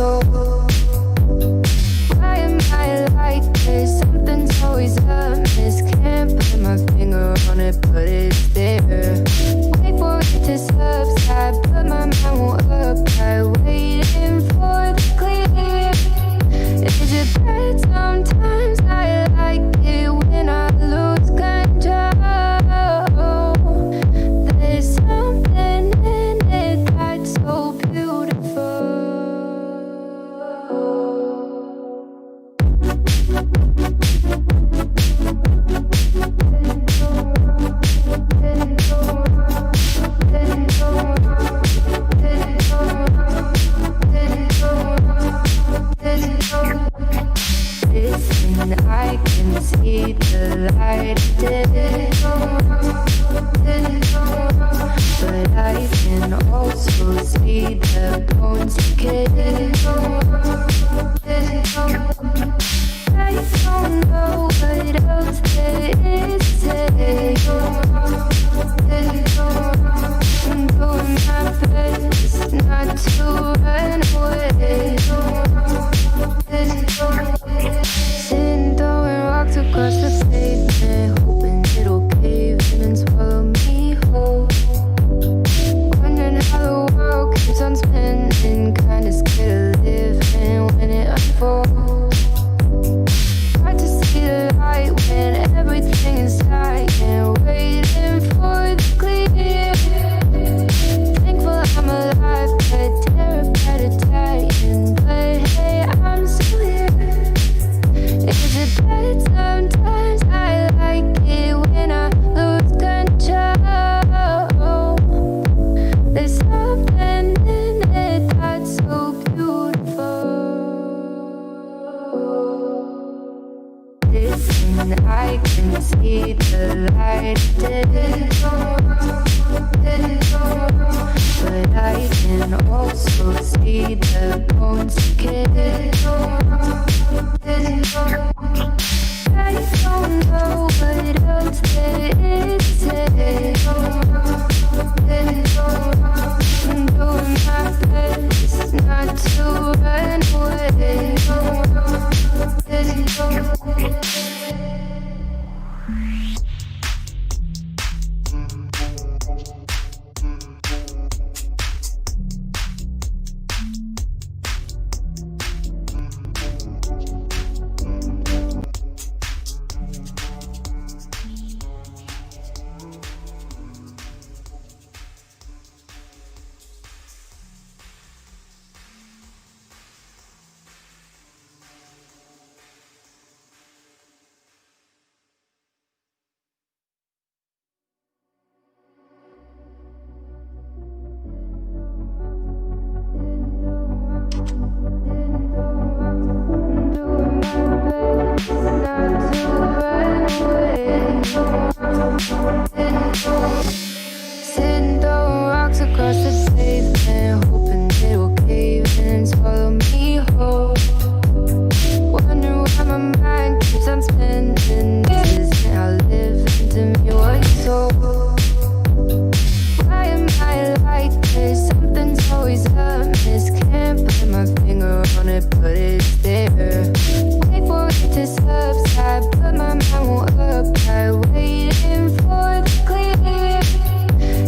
soul. Why am I like this? Something's always amiss. Can't put my finger on it, but it's there. Wait for it to subside, but my mind won't apply. Waiting for the clear. Is it bad? Sometimes I like it when I lose control. There's something in it that's so beautiful. Listen, I can see the light today, but I can also see the bones decay. I don't know what else there is to say. I'm doing my best not to run away. Sitting throwing rocks across the pavement, hoping it'll cave in and swallow me whole. Wondering how the world keeps on spinning, kinda scared of living when it unfolds. Hard to see the light when everything is dying, waiting for the clear. Thankful I'm alive, but terrified of dying. But hey, I'm still here. Is it bad? Sometimes I like it when I lose control. There's something in it that's so beautiful. Listen, I can see the light today, but I can also see the bones decay. I don't know what else there is to say. I'm doing my best not to run away. Sitting throwing rocks across the pavement, hoping it'll cave in and swallow me whole. Wondering why my mind keeps on spinning. This is how live into me what you sold. Why am I like this? Something's always amiss. Can't put my finger on it, but it's there. Wait for it to subside, but my mind won't apply. Waiting for the clear.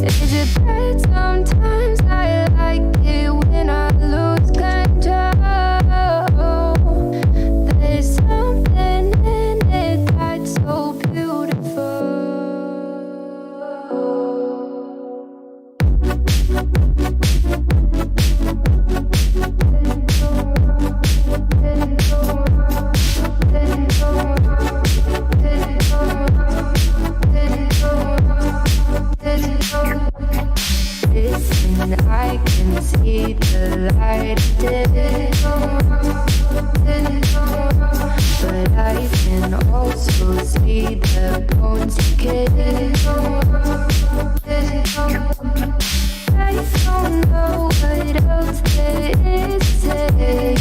Is it bad? Sometimes I like it when I lose control. There's something in it that's so beautiful. Listen, I can see the light today, but I can also see the bones decay. I don't know what else there is to say.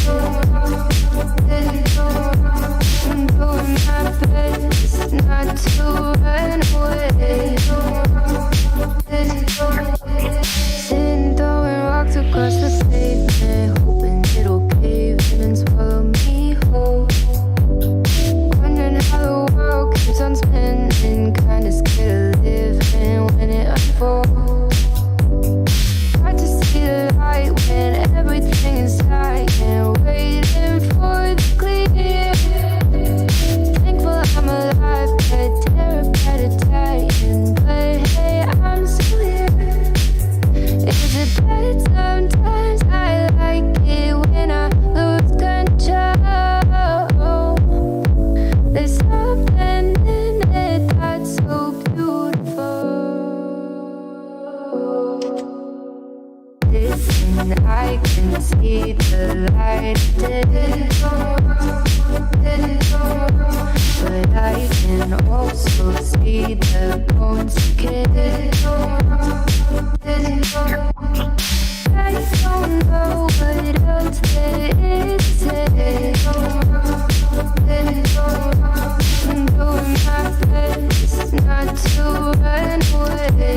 I'm doing my best not to run away. Sitting throwing rocks across the pavement, hoping it'll cave Listen, I can see the light, but I can also see the bones decay. I don't know what else there is to say. I'm doing my best not to run away.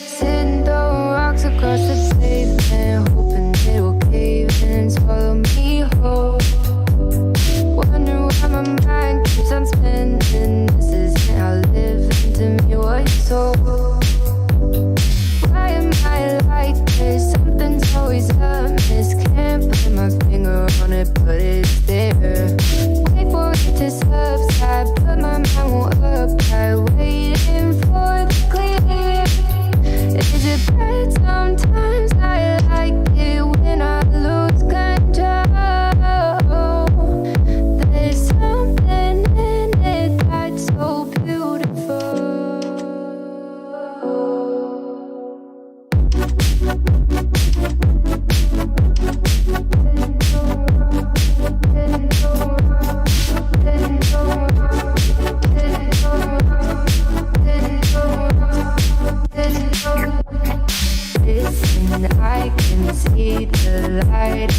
Sitting throwing rocks across the pavement, hoping it will cave in and swallow me whole. Wondering why my mind keeps on spinning. This isn't how living to me was told. Why am I like this? Something's always amiss. Can't put my finger on it, but it's there. Wait for it to subside, but my mind won't apply. Waiting for the clear. Is it bad? Sometimes I like it when I lose control. There's something in it that's so beautiful. Listen, I can see the light,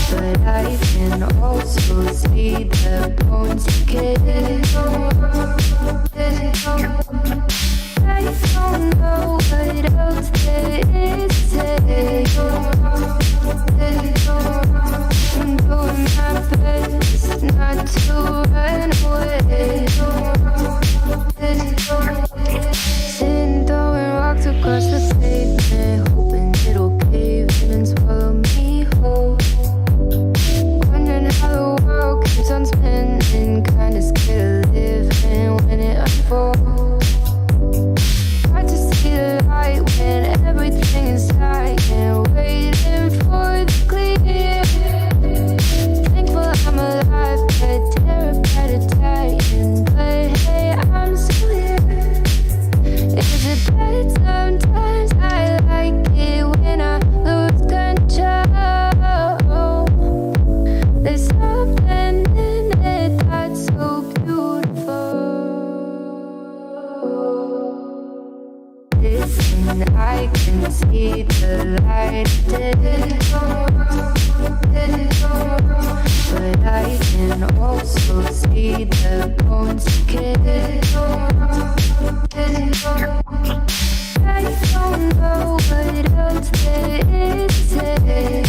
but I can also see the bones decay. I don't know what else there is to say. I'm doing my best not to run away. Sitting throwing rocks across the pavement, hoping it'll cave in and swallow me whole. Wondering how the world keeps on spinning, kinda scared of living when it unfolds. Hard to see the light when everything is silent, waiting for the clear. Thankful I'm alive, but terrified of dying. But hey, I'm still here. Is it bad? Sometimes I like it when I lose control. There's something in it that's so beautiful. Listen, I can see the light, but I can also see the bones decay. I don't know what else there is to say.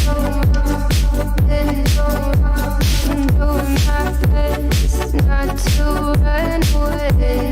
I'm doing my best not to run away.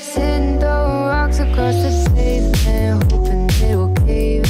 Sitting throwing rocks across the pavement, hoping it will cave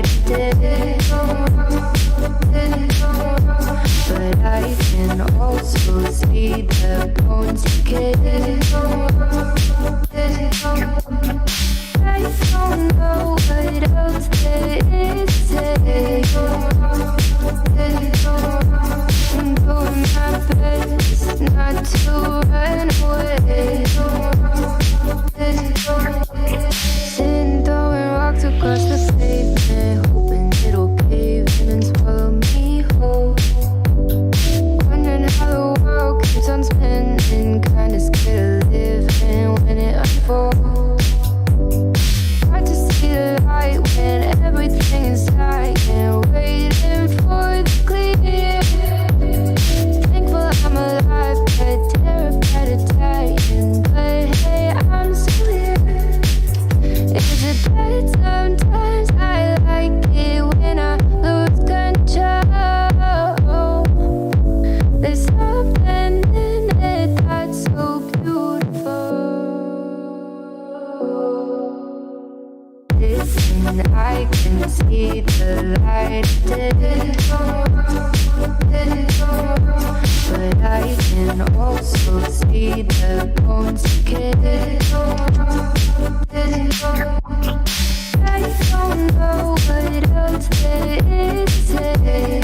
light did. But I can also see the bones decay. I don't know what else there is to say. I'm doing my best not to run away. Sitting throwing rocks across the pavement, hoping it'll cave in and swallow me whole. Wondering how the world keeps on spinning, kinda scared of living when it unfolds. Hard to see the light when everything is dying, waiting for the clear. Thankful I'm alive, but terrified of dying. But hey, I'm still here. Is it bad? Sometimes I like it when I lose control. There's something in it that's so beautiful. Listen, I can see the light did. But I can also see the bones decay. I don't know what else there is to say.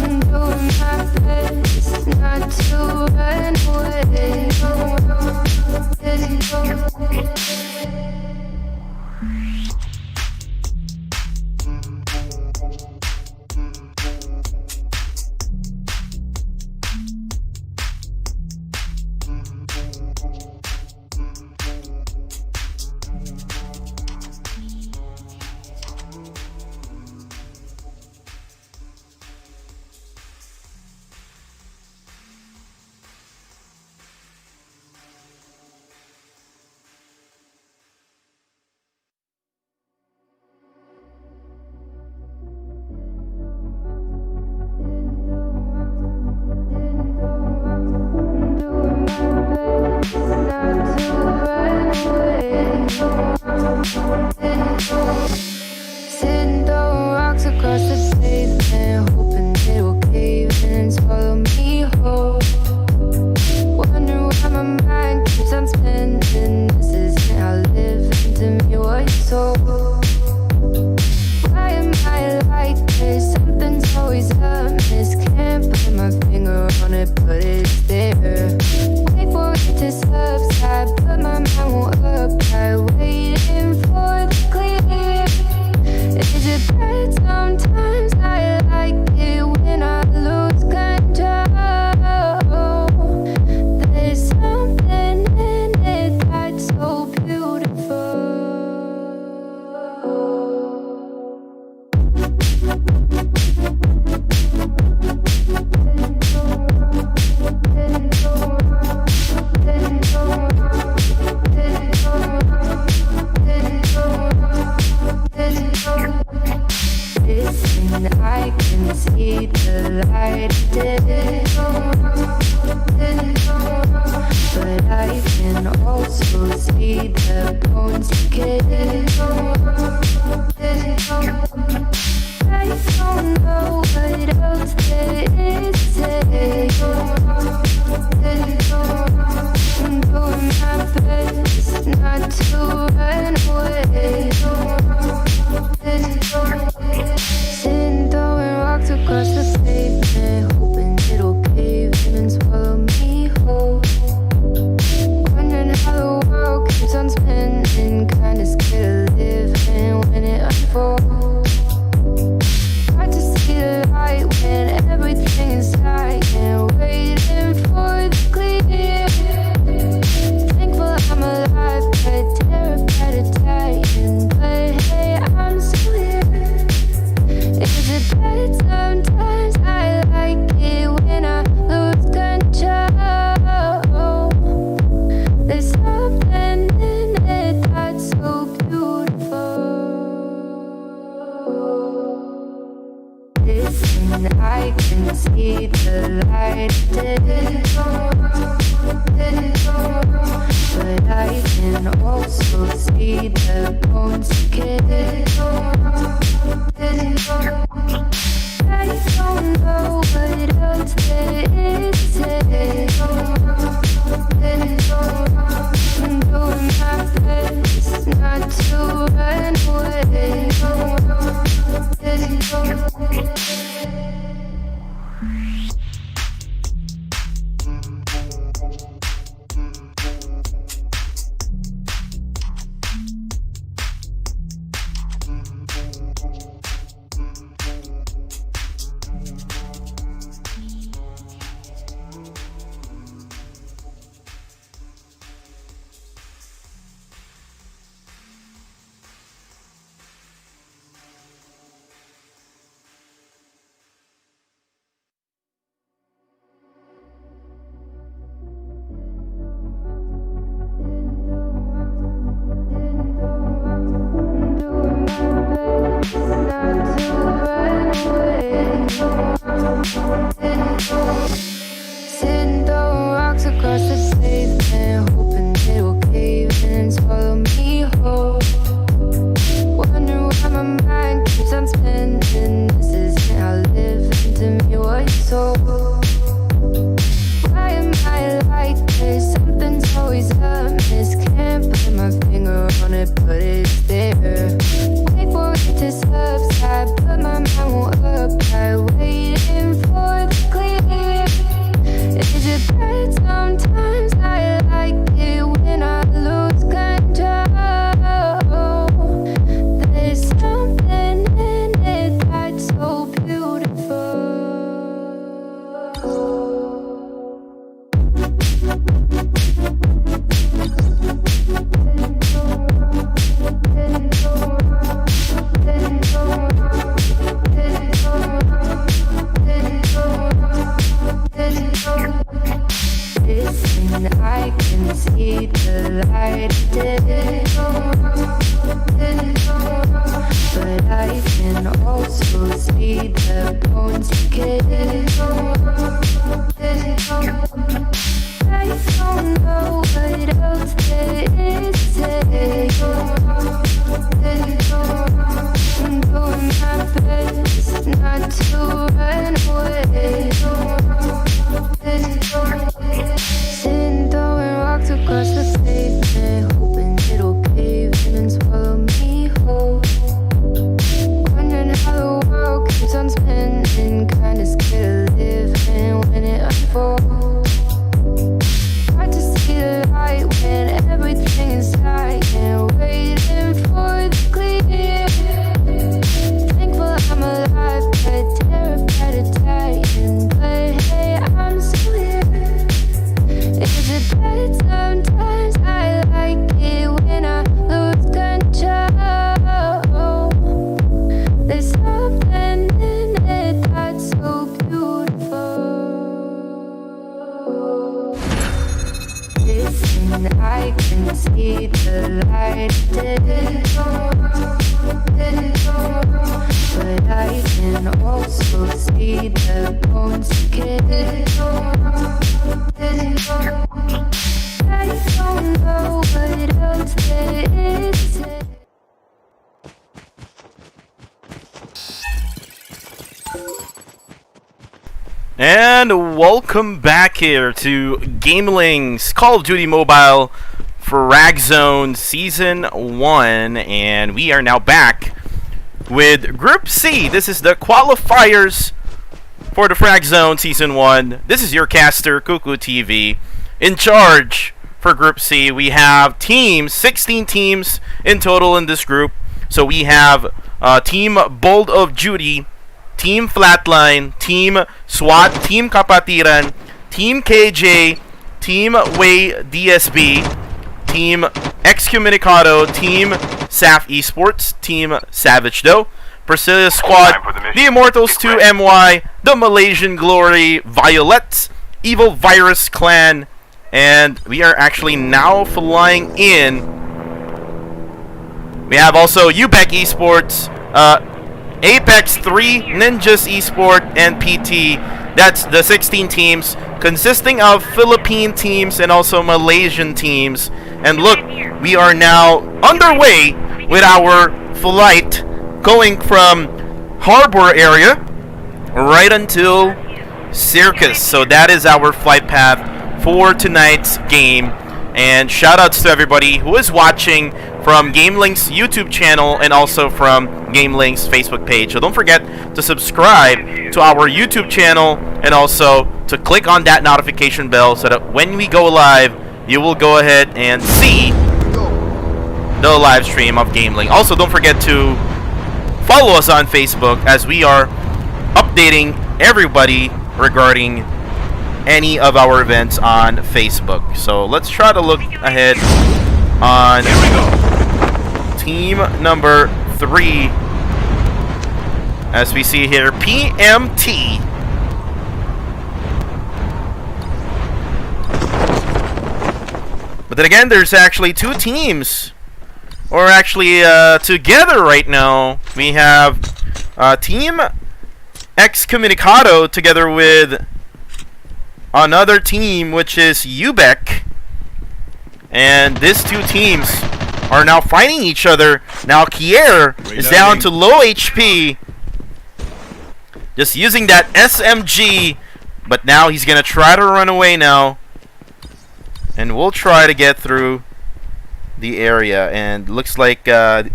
I'm doing my best not to run away. Sitting throwing rocks across the pavement, hoping it'll cave in and swallow me whole. Wondering why my mind keeps on spinning. This isn't how living to me was told. Why am I like this? Something's always amiss. Can't put my finger on it, but it's there. Wait for it to subside, but my mind won't apply. Waiting for the clear. Is it bad? Sometimes I like it when I lose control. There's something in it that's so beautiful. Listen, I can see the light did. But I can also see the bones decay. I don't know what else there is to say. I'm doing my best not to run away. Sitting throwing rocks across the pavement, hoping it'll cave in and swallow me whole. Wondering how the world keeps on spinning, kinda scared of living when it I can see the light, but I can also see the bones decay. I don't know what else there is to say. I'm doing my best not to run away. Sitting throwing rocks across the pavement, hoping it will cave in and swallow me whole. Wondering why my mind keeps on spinning. This isn't how living to me was told. Why am I like this? Something's always amiss. Can't put my finger on it, but it's there. Wait for it to subside, but my mind won't apply. Waiting for the clear. Is it bad? Sometimes I like it when I lose control. There's something in it that's so beautiful. Listen, I can see the light, but I can also see the bones decay. I don't know what else there is to say. I'm doing my best not to run away. Sitting throwing rocks across the pavement, hoping it'll cave in and swallow me whole. Wondering how the world keeps on spinning, kinda scared of living when it unfolds. Hard to see the light when everything is dying, waiting for the clear. Thankful I'm alive, but terrified of dying. But hey, I'm still here. Is it bad? Sometimes I like it when I lose control. There's something in it that's so beautiful. Listen, I can see the light, but I can also see the bones decay. I don't know what else there is to say. And welcome back here to GamelinG's Call of Duty Mobile Frag Zone Season 1, and we are now back with Group C. This is the qualifiers for the Frag Zone Season 1. This is your caster, Cuckoo TV. In charge for Group C, we have teams, 16 teams in total in this group. So we have Team Bold of Duty, Team Flatline, Team SWAT, Team KAPATIRAN, Team KJ, Team WAYDSB, Team EMECōmmunicado, Team SAF Esports, Team SAVAGEdoh, Prescillas Squad, the Immortals 2MY, the Malaysian Glory Violets, EvilVirus Clan, and we are actually now flying in. We have also UBEC Esports, Apex 3, Ninjas Esports, and PT. That's the 16 teams consisting of Philippine teams and also Malaysian teams. And look, we are now underway with our flight going from Harbor area right until Circus. So that is our flight path for tonight's game. And shoutouts to everybody who is watching from GamelinG's YouTube channel and also from GamelinG's Facebook page. So don't forget to subscribe to our YouTube channel and also to click on that notification bell so that when we go live, you will go ahead and see the live stream of GamelinG. Also, don't forget to follow us on Facebook as we are updating everybody regarding any of our events on Facebook. So let's try to look ahead on team number 3. As we see here, PMT. But then again, there's actually 2 teams, or actually together right now. We have Team E Cōmmunicado together with another team, which is UBEC. And these 2 teams are now fighting each other. Now Kier is down to low HP, just using that SMG, but now he's gonna try to run away now. And we'll try to get through the area. And looks like on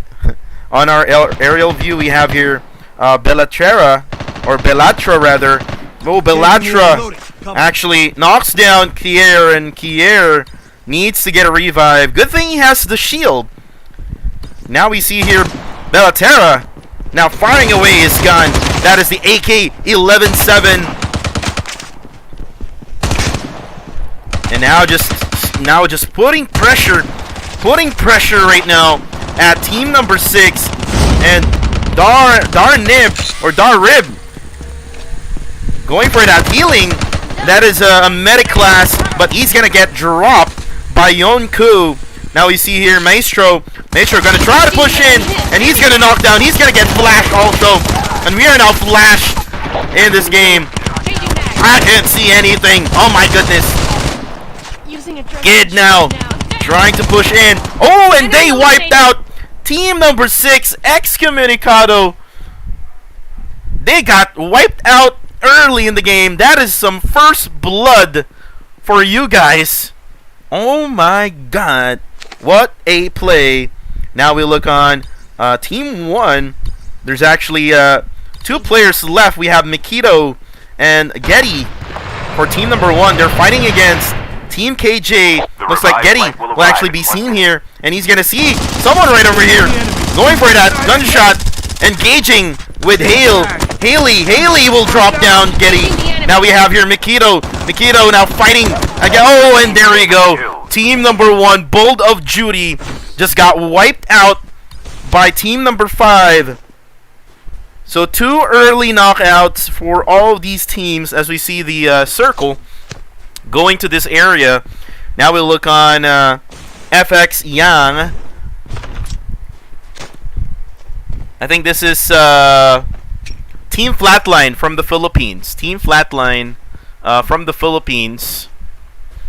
our aerial view we have here Bellatra rather. Oh, Bellatra actually knocks down Kier, and Kier needs to get a revive. Good thing he has the shield. Now we see here Bellatra now firing away his gun. That is the AK-11-7. And now just putting pressure right now at team number 6. And Darrib going for that healing. That is a medic class, but he's gonna get dropped by Yonku. Now we see here Maestro gonna try to push in, and he's gonna knock down. He's gonna get flashed also, and we are now flashed in this game. I can't see anything. Oh my goodness. Kid now trying to push in. Oh, and they wiped out team number 6, E Cōmmunicado. They got wiped out early in the game. That is some first blood for you guys. Oh my god, what a play. Now we look on team 1. There's actually 2 players left. We have Mikito and Getty for team number 1. They're fighting against Team KJ. Looks like Getty will actually be seen here, and he's gonna see someone right over here going for that gunshot, engaging with Haley will drop down Getty. Now we have here Mikito now fighting again. Oh, and there we go. Team number 1, Bold of Judy, just got wiped out by team number 5. So 2 early knockouts for all of these teams as we see the circle going to this area. Now we look on FX Yang. I think this is Team FLATLINE from the Philippines. Team FLATLINE from the Philippines.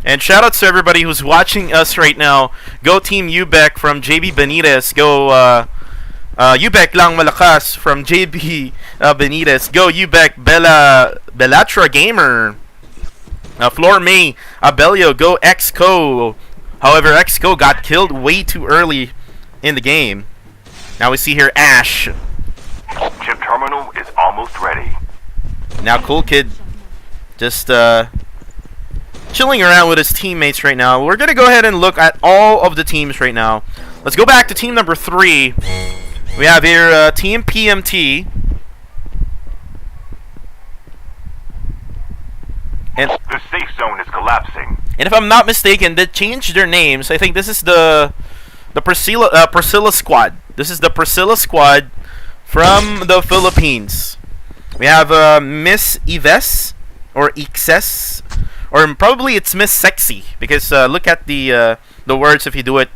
And shoutouts to everybody who's watching us right now. Go Team UBEC from JB Benitez. Go UBEC lang malakas from JB Benitez. Go UBEC Bellatra Gamer. Floor May Abelio. Go XCO. However, XCO got killed way too early in the game. Now we see here Ash. Chip terminal is almost ready. Now Cool Kid just chilling around with his teammates right now. We're gonna go ahead and look at all of the teams right now. Let's go back to team number 3. We have here Team PMT. And The safe zone is collapsing. And if I'm not mistaken, they changed their names. I think this is the Prescillas squad. This is the Prescillas squad from the Philippines. We have Miss Ives or Ixes, or probably it's Miss Sexy, because look at the words if you do it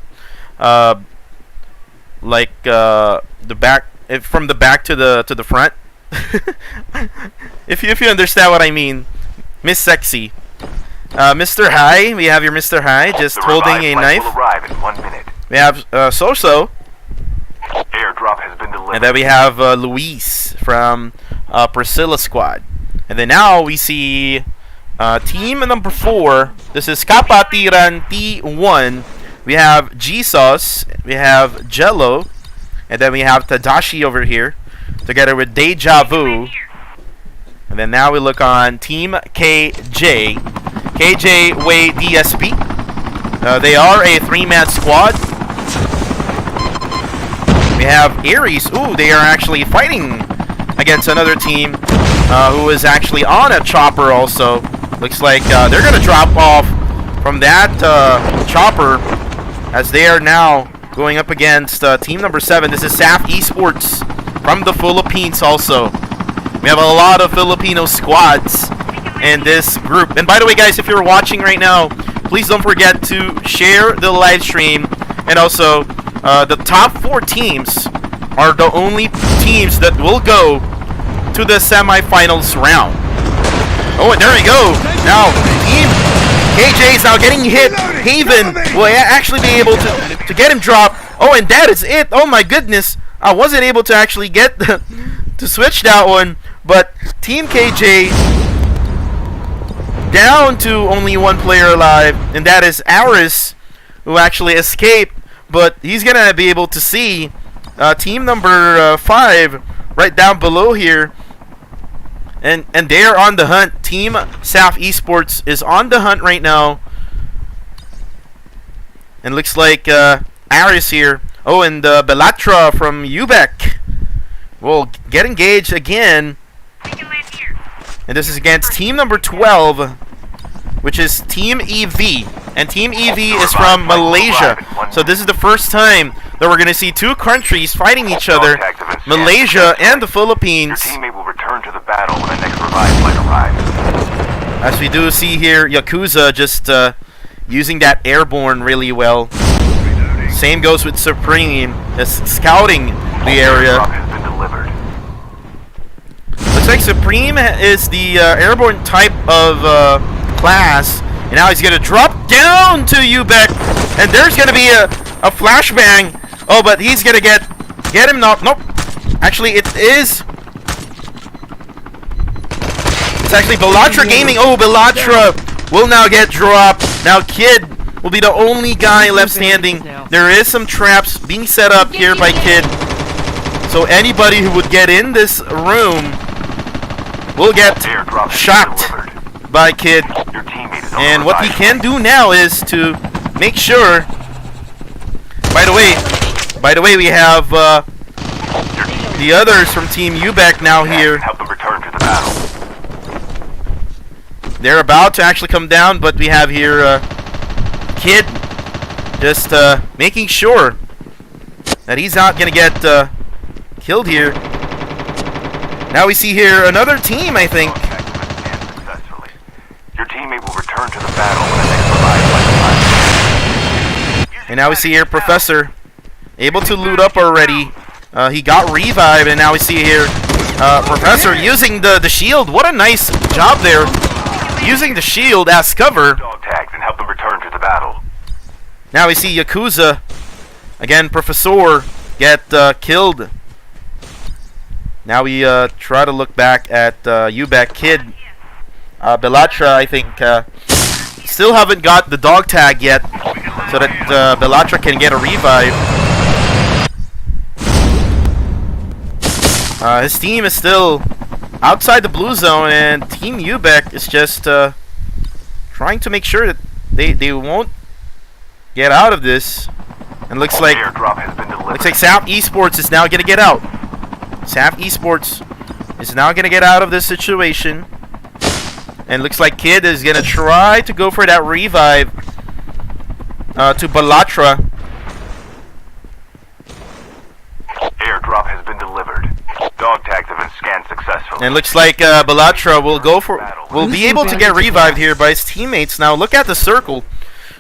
like the back from the back to the front. if you understand what I mean, Miss Sexy. Mr. High, we have your Mr. High just holding a knife. Will arrive in 1 minute. We have So-So, Airdrop has been delivered. and then we have Luis from Prescillas squad. And then now we see team number 4. This is KAPATIRAN T1. We have Jesus, we have Jello, and then we have Tadashi over here, together with Deja Vu. And then now we look on Team KJ. KJ WAYDSB. They are a 3-man squad. We have Aries. Ooh, they are actually fighting against another team who is actually on a chopper also. Looks like they're going to drop off from that chopper as they are now going up against team number 7. This is SAF Esports from the Philippines also. We have a lot of Filipino squads in this group. And by the way, guys, if you're watching right now, please don't forget to share the live stream. And also, the top 4 teams are the only teams that will go to the semifinals round. Oh, and there we go. Now, Team KJ is now getting hit. Haven will actually be able to get him dropped. Oh, and that is it. Oh, my goodness. I wasn't able to actually get to switch that one. But Team KJ down to only 1 player alive, and that is Aris, who actually escaped. But he's going to be able to see team number 5 right down below here. And they are on the hunt. Team SAF Esports is on the hunt right now. And looks like Aris here. Oh, and Belatra from UBEC will get engaged again. And this is against team number 12, which is Team EV. And Team EV is from Malaysia. So this is the first time that we're going to see 2 countries fighting each other, Malaysia and the Philippines. Your teammate will return to the battle when the next revive flight arrives. As we do see here, Yakuza just using that airborne really well. Same goes with Supreme, scouting the area. Airdrop has been delivered. Looks like Supreme is the airborne type of class. And now he's going to drop down to UBEC. And there's going to be a flashbang. Oh, but he's going to get him knocked. Nope. Actually, it is. It's actually Belatra Gaming. Oh, Belatra will now get dropped. Now Kid will be the only guy left standing. There is some traps being set up here by Kid. So anybody who would get in this room will get shocked by Kid. Your teammate is on And the what he revive can do now is to make sure. By the way, we have the others from Team UBEC now here. Help them return to the battle. They're about to actually come down, but we have here Kid just making sure that he's not going to get killed here. Now we see here another team, I think. Your teammate will return to the battle when the next revive flight arrives. And now we see here Professor able to loot up already. He got revived, and now we see here Professor using the shield. What a nice job there, using the shield as cover. Dog tags and help them return to the battle. Now we see Yakuza again. Professor get killed. Now we try to look back at UBEC. Kid Belatra, I think, still haven't got the dog tag yet, so that Belatra can get a revive. His team is still outside the blue zone, and Team UBEC is just trying to make sure that they won't get out of this. And looks like SAF Esports is now gonna get out. SAF Esports is now gonna get out of this situation. And looks like Kid is gonna try to go for that revive to Belatra. Airdrop has been delivered. Dog tags have been scanned successfully. And looks like Belatra will be able to get revived here by his teammates. Now look at the circle.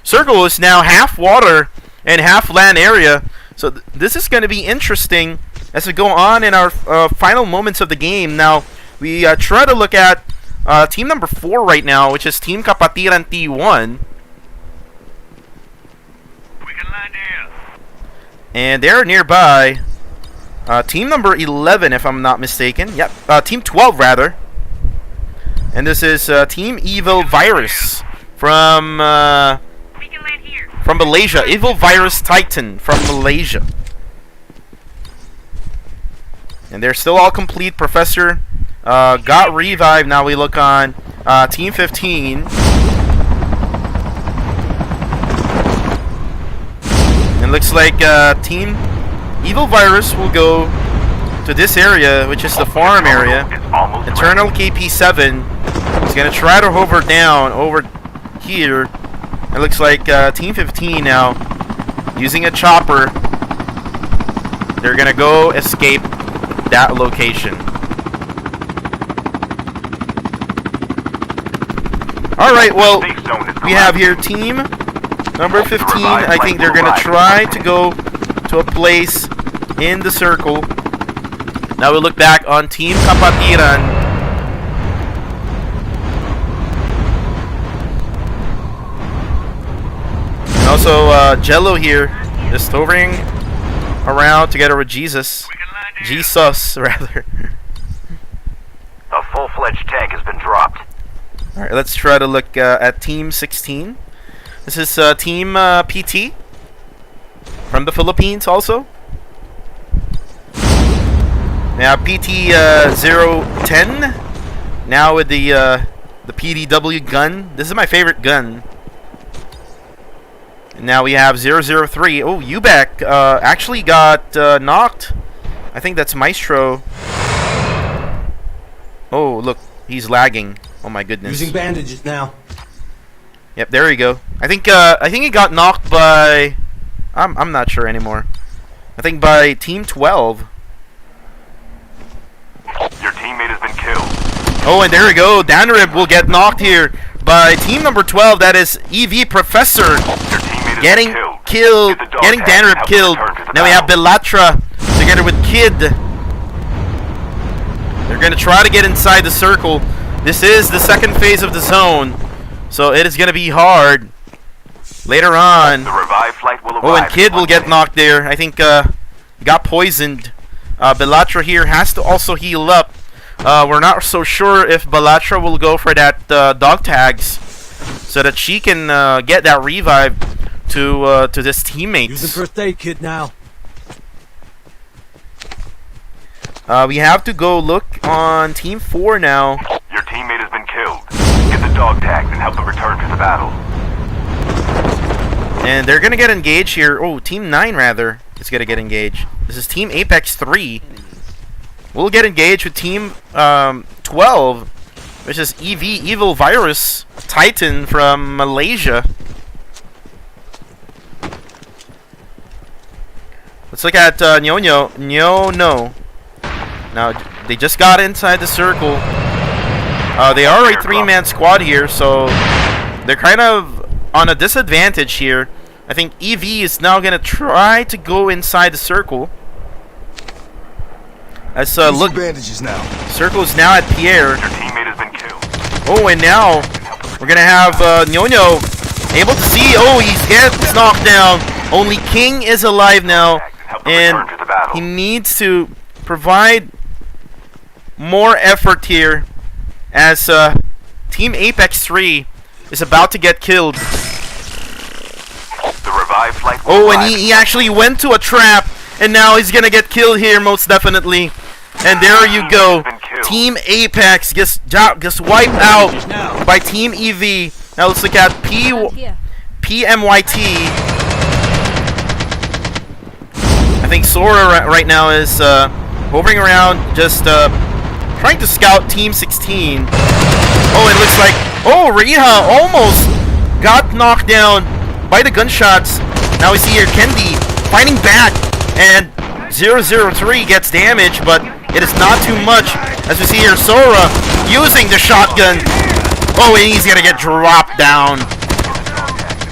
Circle is now half water and half land area. So this is going to be interesting as we go on in our final moments of the game. Now, we try to look at team number 4 right now, which is Team Kapatiran T1. We can land here. And they're nearby. Team number 11, if I'm not mistaken. Yep, Team 12, rather. And this is Team EvilVirus from Malaysia. EvilVirus Titan from Malaysia. And they're still all complete. Professor got revived. Now we look on Team 15. And looks like Team EvilVirus will go to this area, which is the farm area. Eternal KP7 is going to try to hover down over here. It looks like Team 15 now, using a chopper, they're going to go escape that location. Alright, well, we have here Team number 15. I think they're going to try to go to a place in the circle. Now we look back on Team Kapatiran. And also Jello here, just hovering around together with Jesus. Jesus, rather. A full-fledged tank has been dropped. Alright, let's try to look at Team 16. This is Team PT from the Philippines also. Now PT 010 now with the PDW gun. This is my favorite gun. And now we have 003. Oh, UBEC actually got knocked. I think that's Maestro. Oh, look, he's lagging. Oh my goodness. Using bandages now. Yep, there we go. I think he got knocked by I'm not sure anymore. I think by Team 12. Your teammate has been killed. Oh, and there we go. Danrib will get knocked here by Team number 12. That is EV Professor getting killed, getting Danrib killed. Now we have Belatra together with Kid. They're going to try to get inside the circle. This is the second phase of the zone, so it is going to be hard later on. The revived flight will arrive. Oh, and Kid will get knocked there. I think he got poisoned. Belatra here has to also heal up. We're not so sure if Belatra will go for that dog tags so that she can get that revive to this teammates. Using first aid kit now. We have to go look on Team 4 now. Your teammate has been killed. Get the dog tags and help them return to the battle. And they're gonna get engaged here. Oh, Team 9 rather is gonna get engaged. This is Team Apex 3. We'll get engaged with Team 12, which is EvilVirus Titan from Malaysia. Let's look at No. Now, they just got inside the circle. They are a 3-man squad here, so they're kind of on a disadvantage here. I think EV is now going to try to go inside the circle. As look, bandages now. circle is now at Pierre. Your teammate has been killed. Oh, and now we're going to have Nyono able to see. Oh, he gets knocked down. Only King is alive now, and he needs to provide more effort here as Team Apex 3 is about to get killed. The revived flight Oh, and he actually went to a trap, and now he's gonna get killed here most definitely. And there you go. Team Apex gets wiped out by Team EV. Now let's look at PMYT. I think Sora right now is hovering around, just trying to scout Team 16. Oh, it looks like Riha almost got knocked down by the gunshots. Now we see here Kendi fighting back, and 003 gets damaged, but it is not too much. As we see here, Sora using the shotgun. Oh, and he's gonna get dropped down.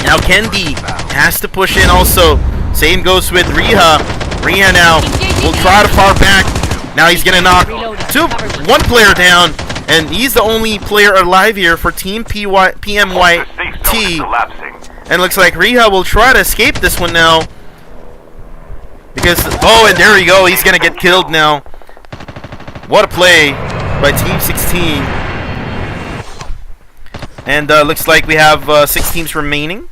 Now Kendi has to push in also. Same goes with Riha. Rhea now will try to far back. Now he's gonna knock one player down, and he's the only player alive here for Team PMYT. And looks like Rhea will try to escape this one now. Because, oh, and there we go. He's gonna get killed now. What a play by Team 16. And looks like we have 6 teams remaining.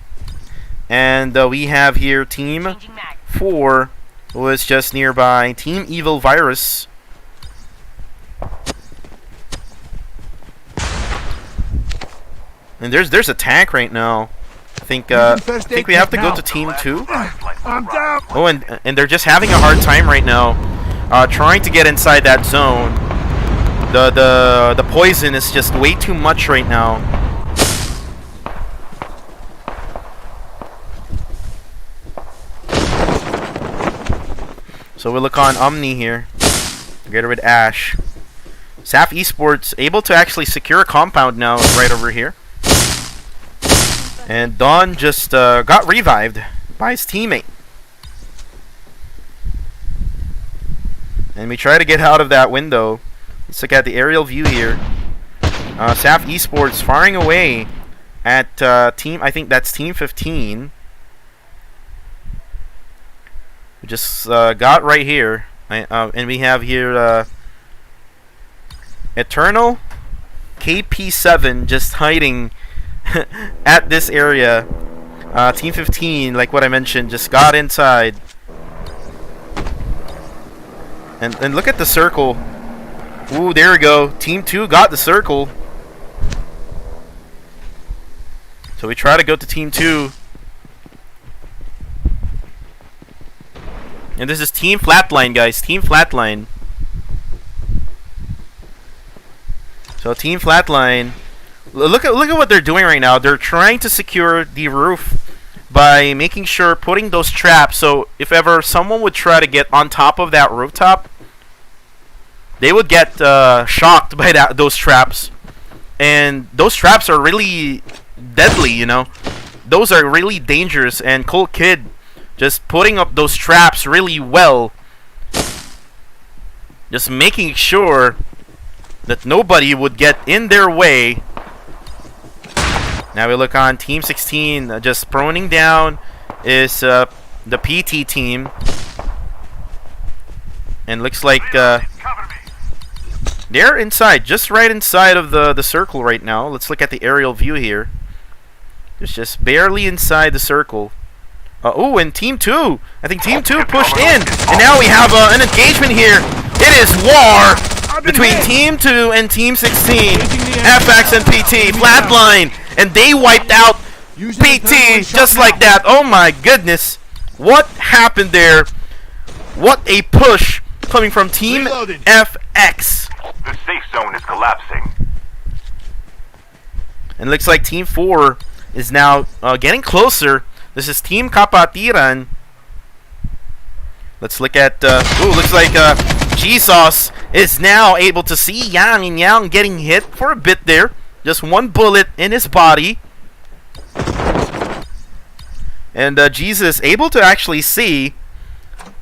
And we have here Team 4, who is just nearby. Team EvilVirus. And there's a tank right now. I think we have to go to Team 2. I'm down. Oh, and they're just having a hard time right now, trying to get inside that zone. The poison is just way too much right now. So we look on Omni here, together with Ash. SAF Esports able to actually secure a compound now, right over here. And Dawn just got revived by his teammate. And we try to get out of that window. Let's look at the aerial view here. SAF Esports firing away at team, I think that's Team 15. We just got right here. And we have here Eternal KP7 just hiding at this area. Team 15, like what I mentioned, just got inside. And look at the circle. Ooh, there we go. Team 2 got the circle. So we try to go to Team 2. And this is Team FLATLINE, guys. Team FLATLINE. So Team FLATLINE. Look at what they're doing right now. They're trying to secure the roof by making sure, putting those traps. So if ever someone would try to get on top of that rooftop, they would get shocked by those traps. And those traps are really deadly, you know. Those are really dangerous. And Cold Kid just putting up those traps really well. Just making sure that nobody would get in their way. Now we look on Team 16. Just proning down is the PT team. And looks like they're inside, just right inside of the circle right now. Let's look at the aerial view here. It's just barely inside the circle. Oh, and Team 2. I think Team 2 pushed in. And now we have an engagement here. It is war between Team 2 and Team 16. FX and PT. FLATLINE. And they wiped out PT just like that. Oh my goodness. What happened there? What a push coming from Team FX. The safe zone is collapsing. And looks like Team 4 is now getting closer. This is Team KAPATIRAN. Let's look at... looks like Jesus is now able to see Yang, and Yang getting hit for a bit there. Just one bullet in his body. And Jesus able to actually see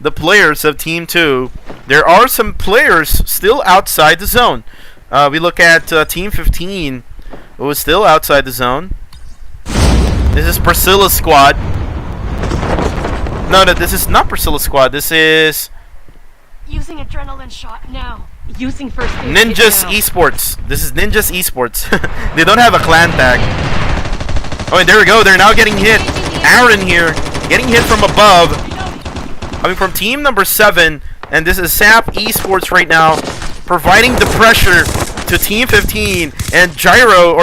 the players of Team 2. There are some players still outside the zone. We look at Team 15, who is still outside the zone. This is Prescillas squad. No, this is not Prescillas squad. This is... Using adrenaline shot now. Using first aid Ninjas now. Esports. This is Ninjas Esports. They don't have a clan tag. Oh, and there we go. They're now getting hit. Aaron here, getting hit from above. Coming from team number 7. And this is SAP Esports right now, providing the pressure to Team 15. And Jiro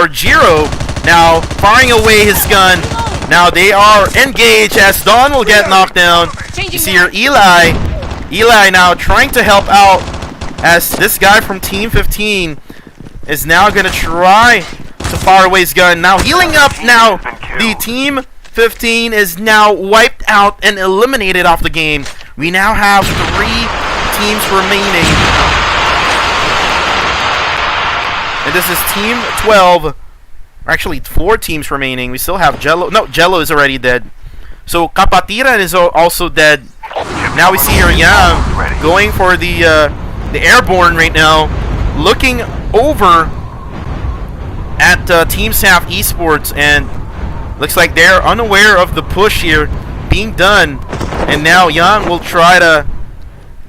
now firing away his gun. Now they are engaged as Dawn will get knocked down. You see here Eli now trying to help out, as this guy from Team 15 is now going to try to fire away his gun. Now healing up now. The Team 15 is now wiped out and eliminated off the game. We now have 3 teams remaining. And this is Team 12. Actually, 4 teams remaining. We still have Jello. No, Jello is already dead. So KAPATIRAN is also dead. Now we see here Yang going for the airborne right now, looking over at Team SAF Esports, and looks like they're unaware of the push here being done. And now Yang will try to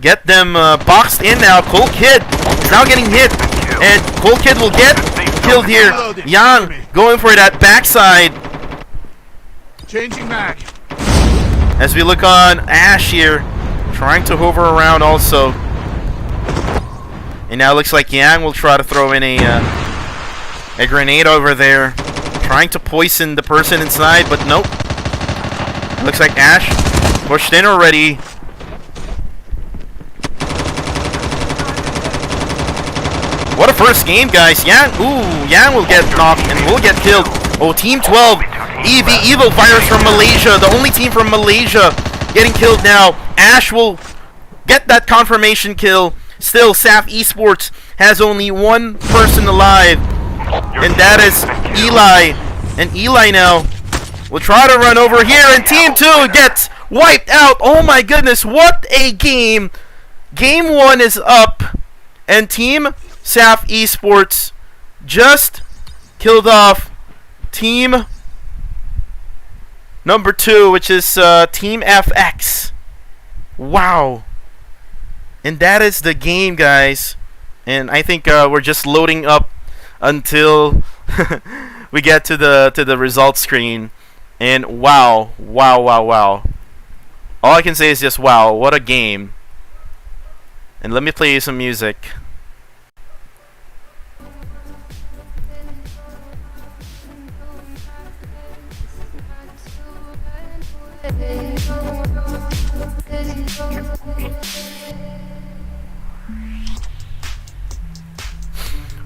get them boxed in now. Cold Kid is now getting hit, and Cold Kid will get killed here. Yang going for that backside. Changing mag. As we look on Ash here, trying to hover around also. And now it looks like Yang will try to throw in a grenade over there, trying to poison the person inside, but nope. Looks like Ash pushed in already. What a first game, guys. Yang will get knocked and will get killed. Oh, Team 12, EvilVirus from Malaysia, the only team from Malaysia getting killed now. Ash will get that confirmation kill. Still, SAF Esports has only one person alive, and that is Eli. And Eli now will try to run over here, and Team 2 gets wiped out. Oh my goodness, what a game. Game 1 is up, and Team SAF Esports just killed off Team number 2, which is Team FX. Wow. And that is the game, guys. And I think we're just loading up until we get to the results screen. And wow. All I can say is just wow, what a game. And let me play you some music.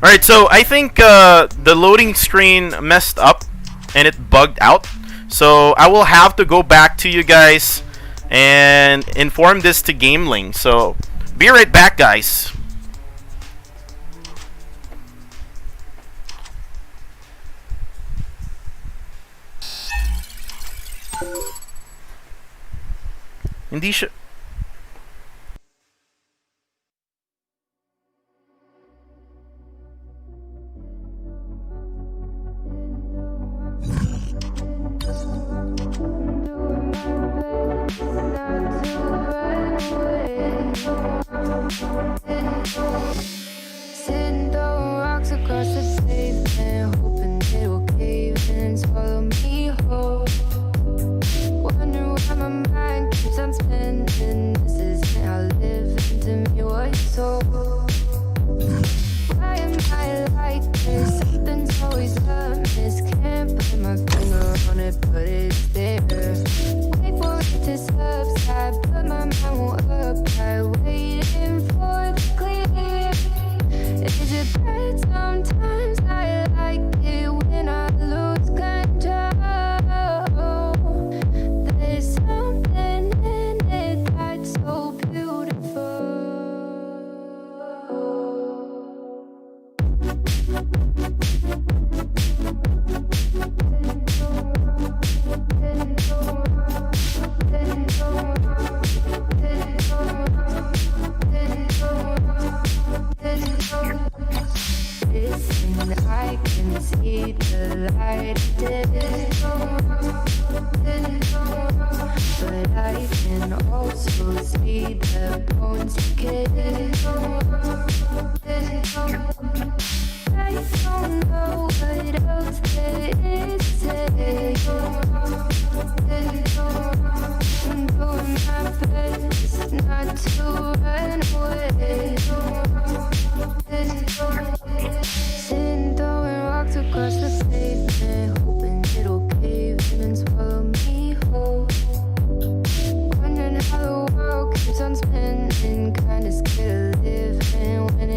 Alright, so I think the loading screen messed up and it bugged out. So I will have to go back to you guys and inform this to GamelinG. So be right back, guys. Hindi siya... Sitting throwing rocks across the pavement, hoping it will cave in and swallow me whole. Wondering why my mind keeps on spinning. This isn't how living to me was told. Why am I like this? Something's always amiss. Can't put my finger on it, but it's there. Wait for it to subside, but my mind won't apply. Waiting for the clear. Is it bad sometimes? I like it when I lose control. There's something in it that's so beautiful. Listen, I can see the light, but I can also see the bones decay. I don't know what else there is to say. I'm doing my best not to run away. Sitting throwing rocks across the pavement, hoping it'll cave in and swallow me whole. Wondering how the world keeps on spinning, kinda scared of living when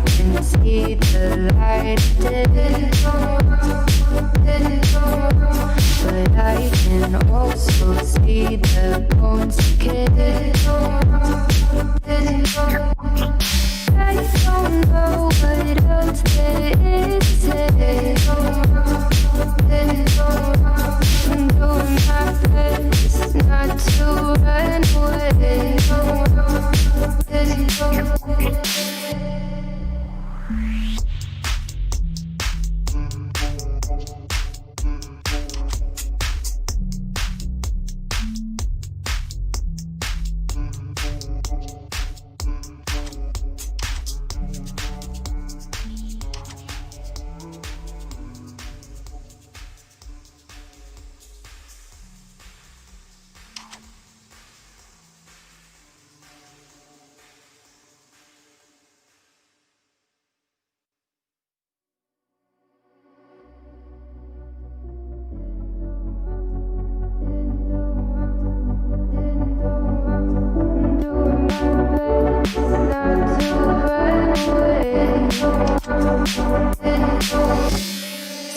I can see the light, but I can also see the bones decay. I don't know what else there is to say. I'm doing my best not to run away.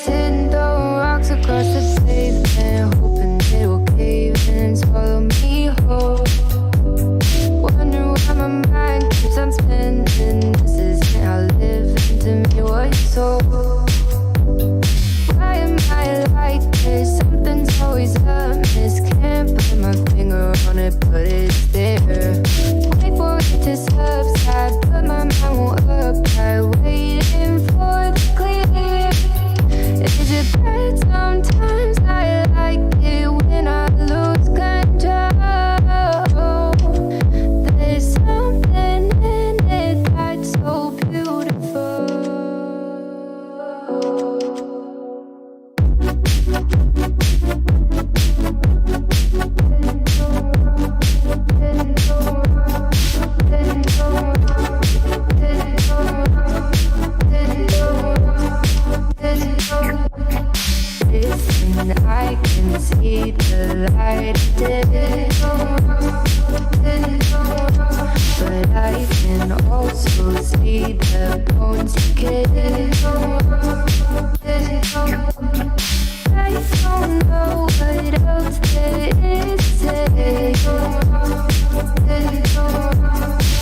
Sitting throwing rocks across the pavement, hoping it will cave in and swallow me whole. Wondering why my mind keeps on spinning. This isn't how living to me was told. Why am I like this? Something's always amiss. Can't put my finger on it, but it's there. Wait for it to subside, but my mind won't apply. Waiting for the clear. Is it bad? Sometimes I like it when I lose control. There's something in it that's so beautiful. Listen, I can see the light, but I can also see the bones decay. I don't know what else there is to say.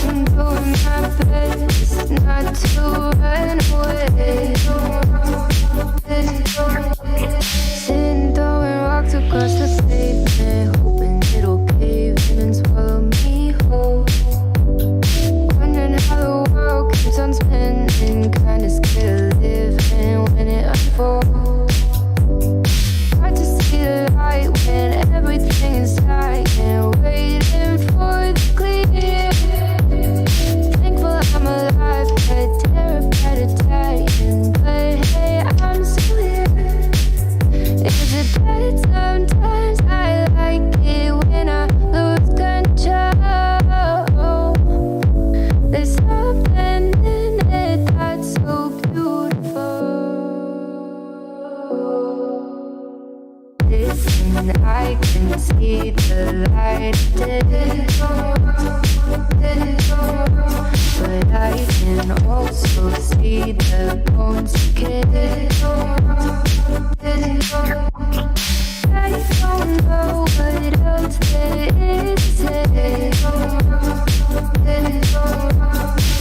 I'm doing my best not to run away. Sitting throwing rocks across the pavement, hoping it'll cave in and swallow me whole. Wondering how the world keeps on spinning, kinda scared of living when it unfolds. Hard to see the light when everything is silent, waiting for the clear. Thankful I'm alive, but terrified of dying. But hey, I'm still here. Is it bad? Sometimes I like it when I lose control. There's something in it that's so beautiful. Listen, I can see the light, but I can also see the bones decay. I don't know what else there is to say.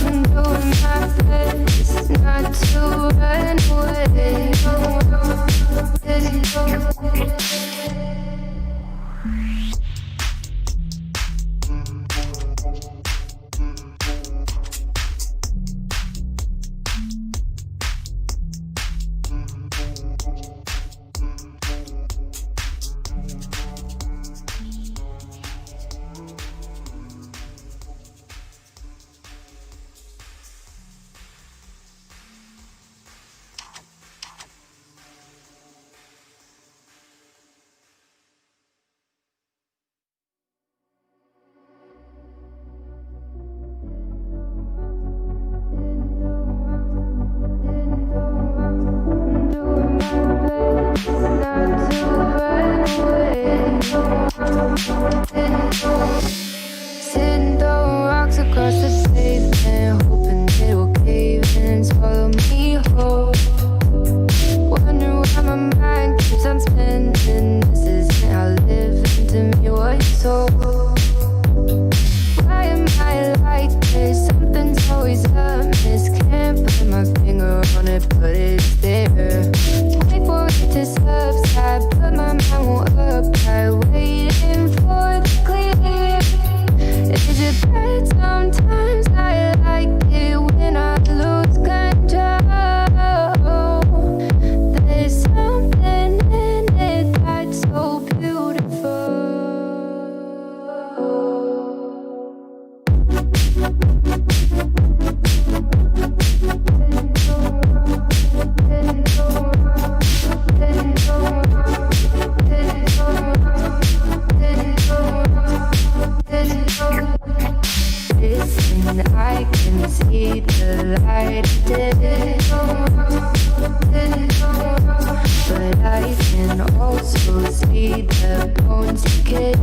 I'm doing my best not to run away. Sitting throwing rocks across the pavement, hoping it will cave Listen, I can see the light, but I can also see the bones decay.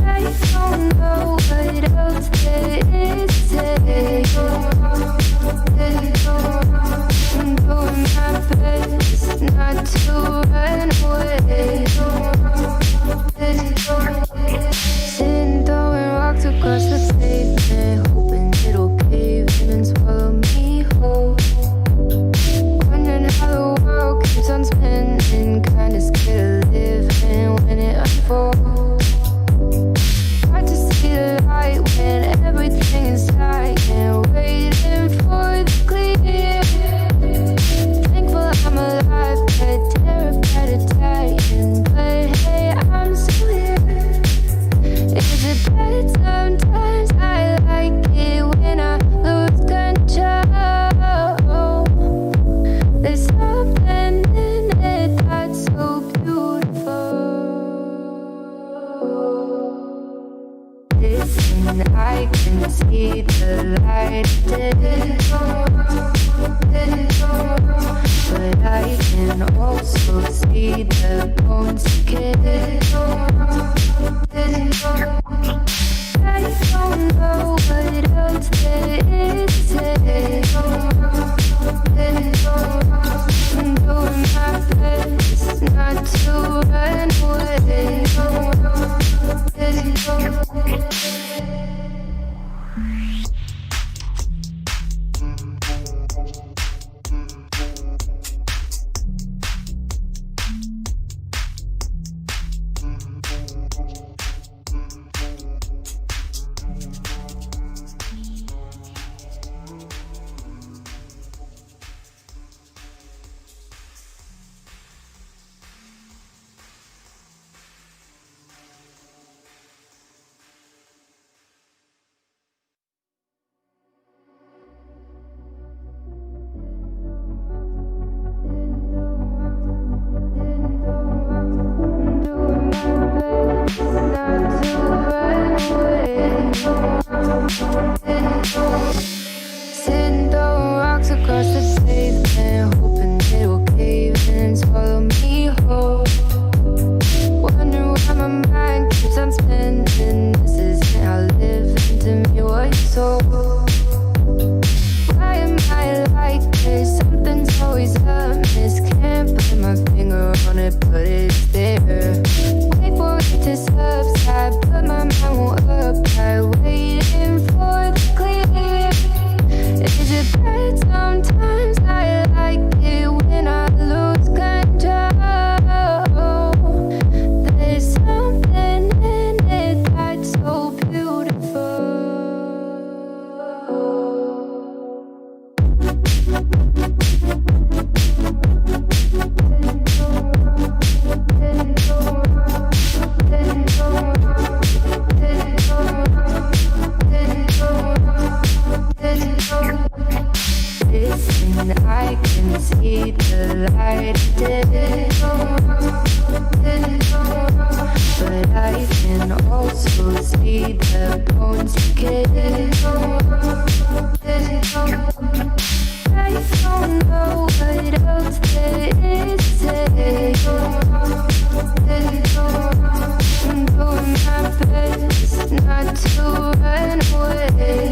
I don't know what else there is to say. I'm doing my best not to run away. Sitting throwing rocks across the pavement, hoping it'll cave in and swallow me whole. Wondering how the world keeps on spinning, kinda scared of living when it unfolds. Hard to see the light when everything is dying, waiting for the clear. Thankful I'm alive, but terrified of dying. But hey, I'm still here. Is it bad sometimes? I like it when I lose control. There's something in it that's so beautiful. Listen, I can see the light, but I can also see the bones decay. I don't know what else there is to say. I'm doing my best not to run away. Sitting throwing rocks across the pavement, hoping it'll cave in and swallow me whole. Wondering why my mind keeps on spinning. This isn't how living to me was told. Why am I like this? Something's always amiss. Can't put my finger on it, but it's there. Wait for it to subside, but my mind won't apply. Waiting for the clear. Is it bad sometimes? I like it when I lose control. There's something in it that's so beautiful. Listen, I can see the light, but I can also see the bones decay. I don't know what else there is to say. I'm doing my best not to run away.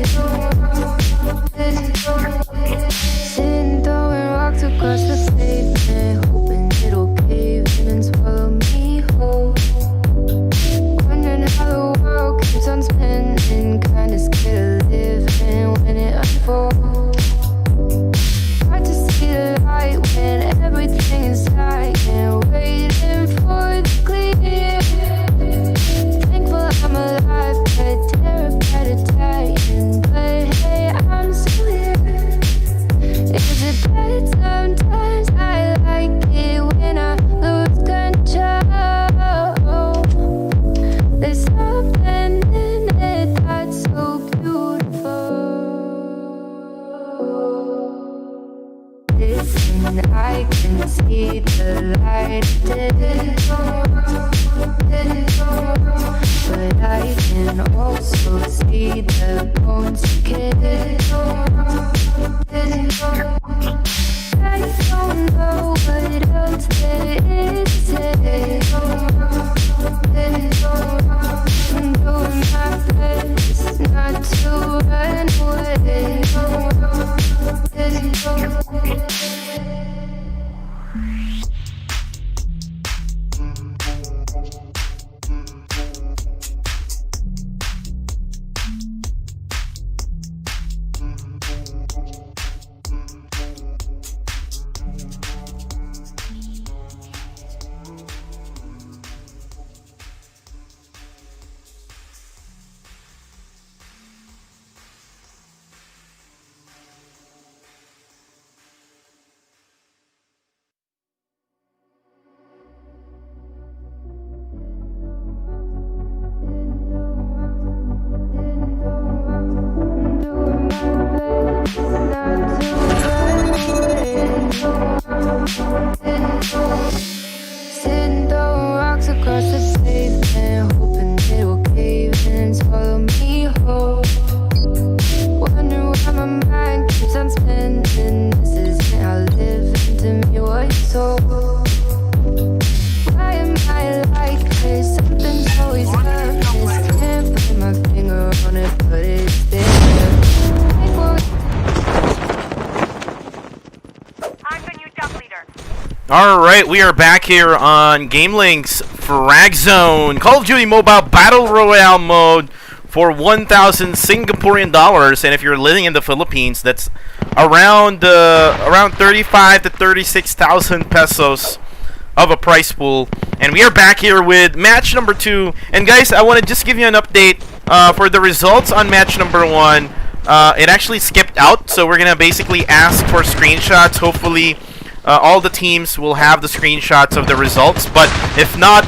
Sitting throwing rocks across the pavement, hoping it'll cave in and swallow me whole. Wondering how the world keeps on spinning, kinda scared of living when it unfolds. Hard to see the light when everything is dying, waiting for the clear. Thankful I'm alive, but terrified of dying. But see the bones kiss. I don't know what else there is to say. I'm doing my best not to run away. Sitting throwing rocks across the pavement, hoping it will cave in and swallow me whole. Wondering why my mind keeps on spinning. This isn't how living to me was told. Why am I like this? Something's always amiss. Can't put my finger on it, but it's there. I'm the new dump leader. Alright, we are back here on GamelinG's Frag Zone, Call of Duty Mobile Battle Royale mode for 1,000 Singaporean dollars, and if you're living in the Philippines, that's around 35 to 36,000 pesos of a price pool. And we are back here with match number 2. And guys, I want to just give you an update for the results on match number 1. It actually skipped out, so we're gonna basically ask for screenshots. Hopefully all the teams will have the screenshots of the results, but if not,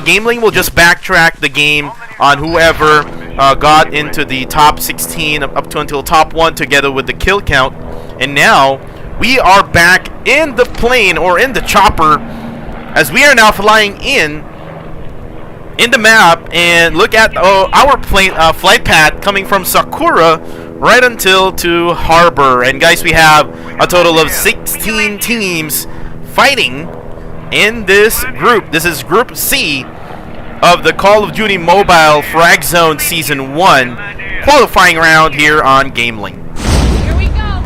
GamelinG will just backtrack the game on whoever got into the top 16 up to until top 1 together with the kill count. And now we are back in the plane, or in the chopper, as we are now flying in the map, and look at our plane flight path coming from Sakura right until to Harbor. And guys, we have a total of 16 teams fighting in this group. This is Group C of the Call of Duty Mobile Frag Zone Season 1 qualifying round here on GamelinG. Here we go.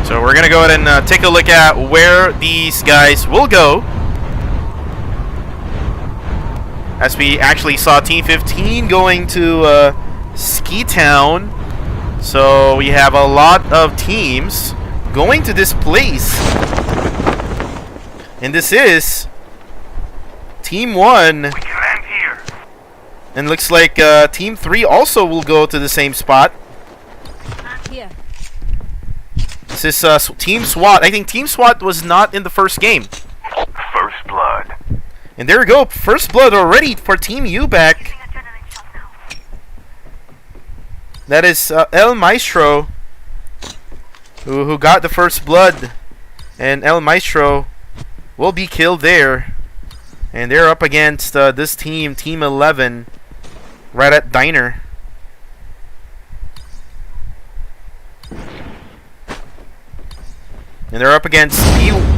So we're going to go ahead and take a look at where these guys will go. As we actually saw Team 15 going to Ski Town. So we have a lot of teams going to this place. And this is Team 1. We can land here. And looks like Team 3 also will go to the same spot. Here. This is Team SWAT. I think Team SWAT was not in the first game. First blood. And there we go. First blood already for Team UBEC. That is El Maestro who got the first blood. And El Maestro will be killed there. And they're up against this team, Team 11, right at Diner. And they're up against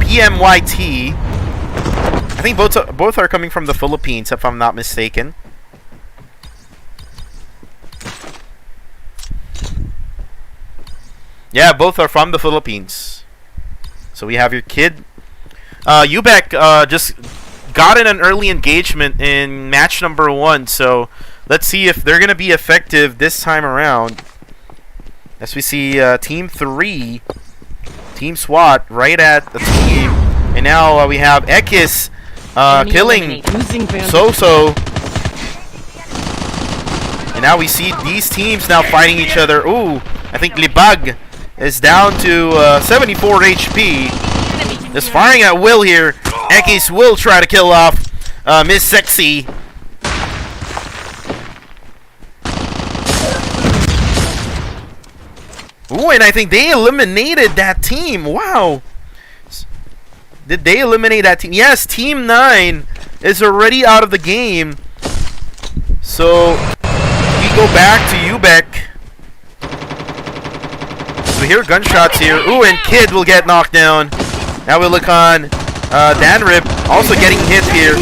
PMYT. I think both are coming from the Philippines, if I'm not mistaken. Yeah, both are from the Philippines. So we have your kid. UBEC just got in an early engagement in match number 1. So let's see if they're going to be effective this time around. As we see Team 3, Team SWAT, right at the team. And now we have Ekis killing So-So. And now we see these teams now fighting each other. Ooh, I think Libag is down to 74 HP. Just firing at will here. Ekis will try to kill off Miss Sexy. Ooh, and I think they eliminated that team. Wow. Did they eliminate that team? Yes, Team 9 is already out of the game. So go back to UBEC. So we hear gunshots here. Ooh, and Kid will get knocked down. Now we look on Danrib also getting hit here.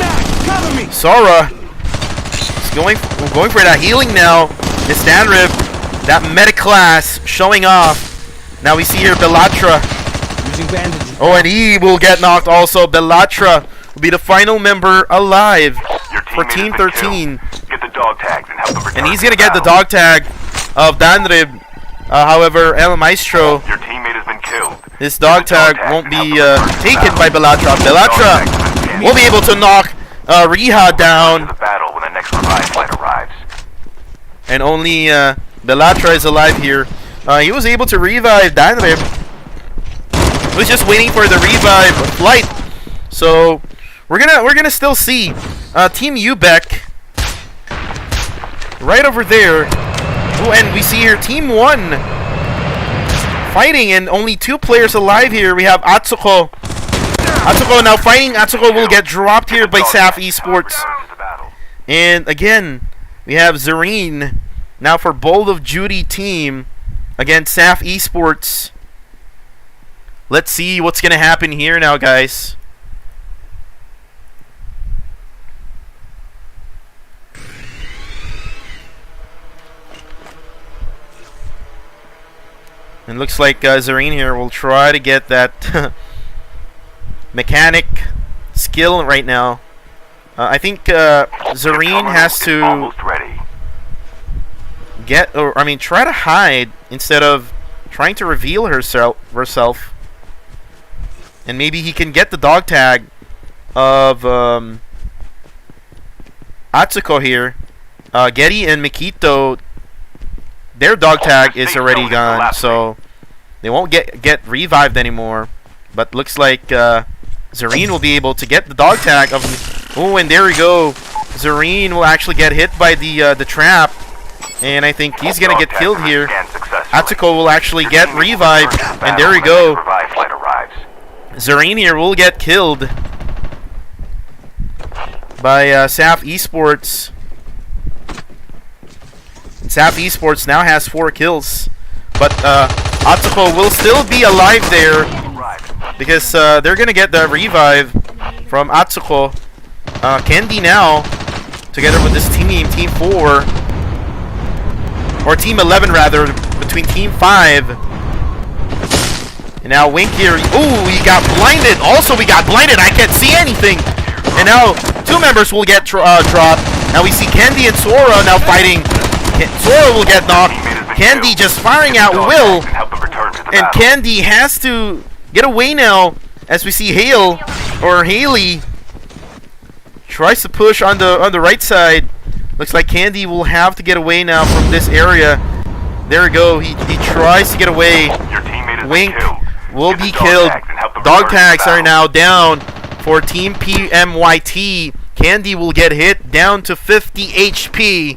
Sora is going for that healing now. It's Danrib, that medic class showing off. Now we see here Belatra. Oh, and he will get knocked also. Belatra will be the final member alive for Team 13. Get the dog tags and help them return And he's to going to get the battle. dog tag of Danrib. However, El Maestro, Your teammate has been killed. his dog tag won't be taken by Belatra. Belatra will be able to knock Riha To down. the battle when the next revive flight arrives. And only Belatra is alive here. He was able to revive Danrib. He was just waiting for the revive flight. So we're gonna still see Team UBEC right over there. Ooh, and we see here Team 1 fighting, and only 2 players alive here. We have Atsuko. Atsuko now fighting. Atsuko will get dropped here by SAF Esports. To the battle. And again, we have Zareen now for Bold of Duty team against SAF Esports. Let's see what's going to happen here now, guys. And looks like Zareen here will try to get that mechanic skill right now. I think Zareen has to Almost ready. try to hide instead of trying to reveal herself. And maybe he can get the dog tag of Atsuko here. Getty and Mikito, their dog tag is already gone, so they won't get revived anymore. But looks like Zareen will be able to get the dog tag of. Oh, and there we go. Zareen will actually get hit by the trap, and I think he's gonna get killed here. Atsuko will actually get revived, and there we go. Revive flight arrives. Zareen here will get killed by SAF Esports. And SAF Esports now has 4 kills, but Atsuko will still be alive there because they're gonna get the revive from Atsuko. Candy now, together with this team, Team 4, or Team 11 rather, between Team 5. And now Wink here, ooh, he got blinded. Also, we got blinded. I can't see anything. And now 2 members will get dropped. Now we see Candy and Sora now fighting. Sora will get knocked. Candy just firing at will. And Candy has to get away now, as we see Haley tries to push on the right side. Looks like Candy will have to get away now from this area. There we go. He tries to get away. Wink will be killed. Dog tags are now down for Team PMYT. Candy will get hit down to 50 HP.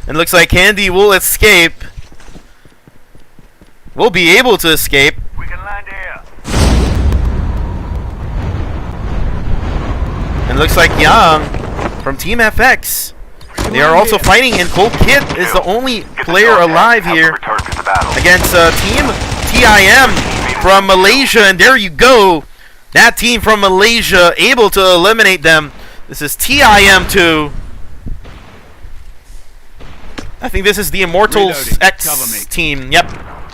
And looks like Candy will escape. Will be able to escape. We can land here. And looks like Yang from Team FX. They are also fighting, and Cold Kid is the only player alive here against Team TIM from Malaysia. And there you go. That team from Malaysia able to eliminate them. This is TIM2. I think this is the Immortals Reloading. X Cover me. team. Yep.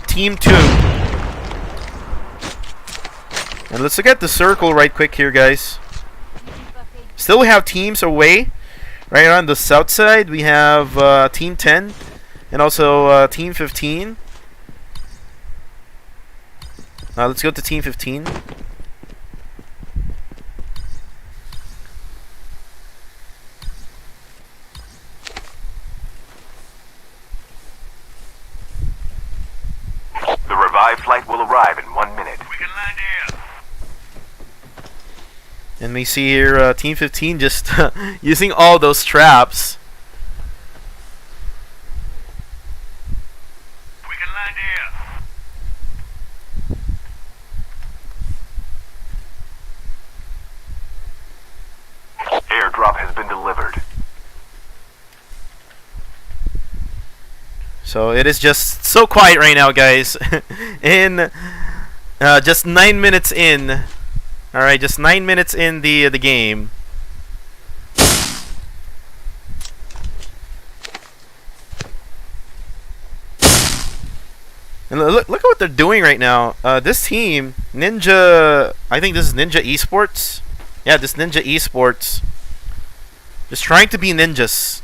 Team 2. And let's look at the circle right quick here, guys. Still we have teams away. Right on the south side, we have Team 10 and also Team 15. Let's go to Team 15. The revived flight will arrive in 1 minute. We can land here. And we see here Team 15 just using all those traps. We can land here. Airdrop has been delivered. So it is just so quiet right now, guys. In just 9 minutes in. All right, just 9 minutes in the game. And look at what they're doing right now. This team, Ninja, I think this is Ninja Esports. Yeah, this Ninja Esports. Just trying to be ninjas.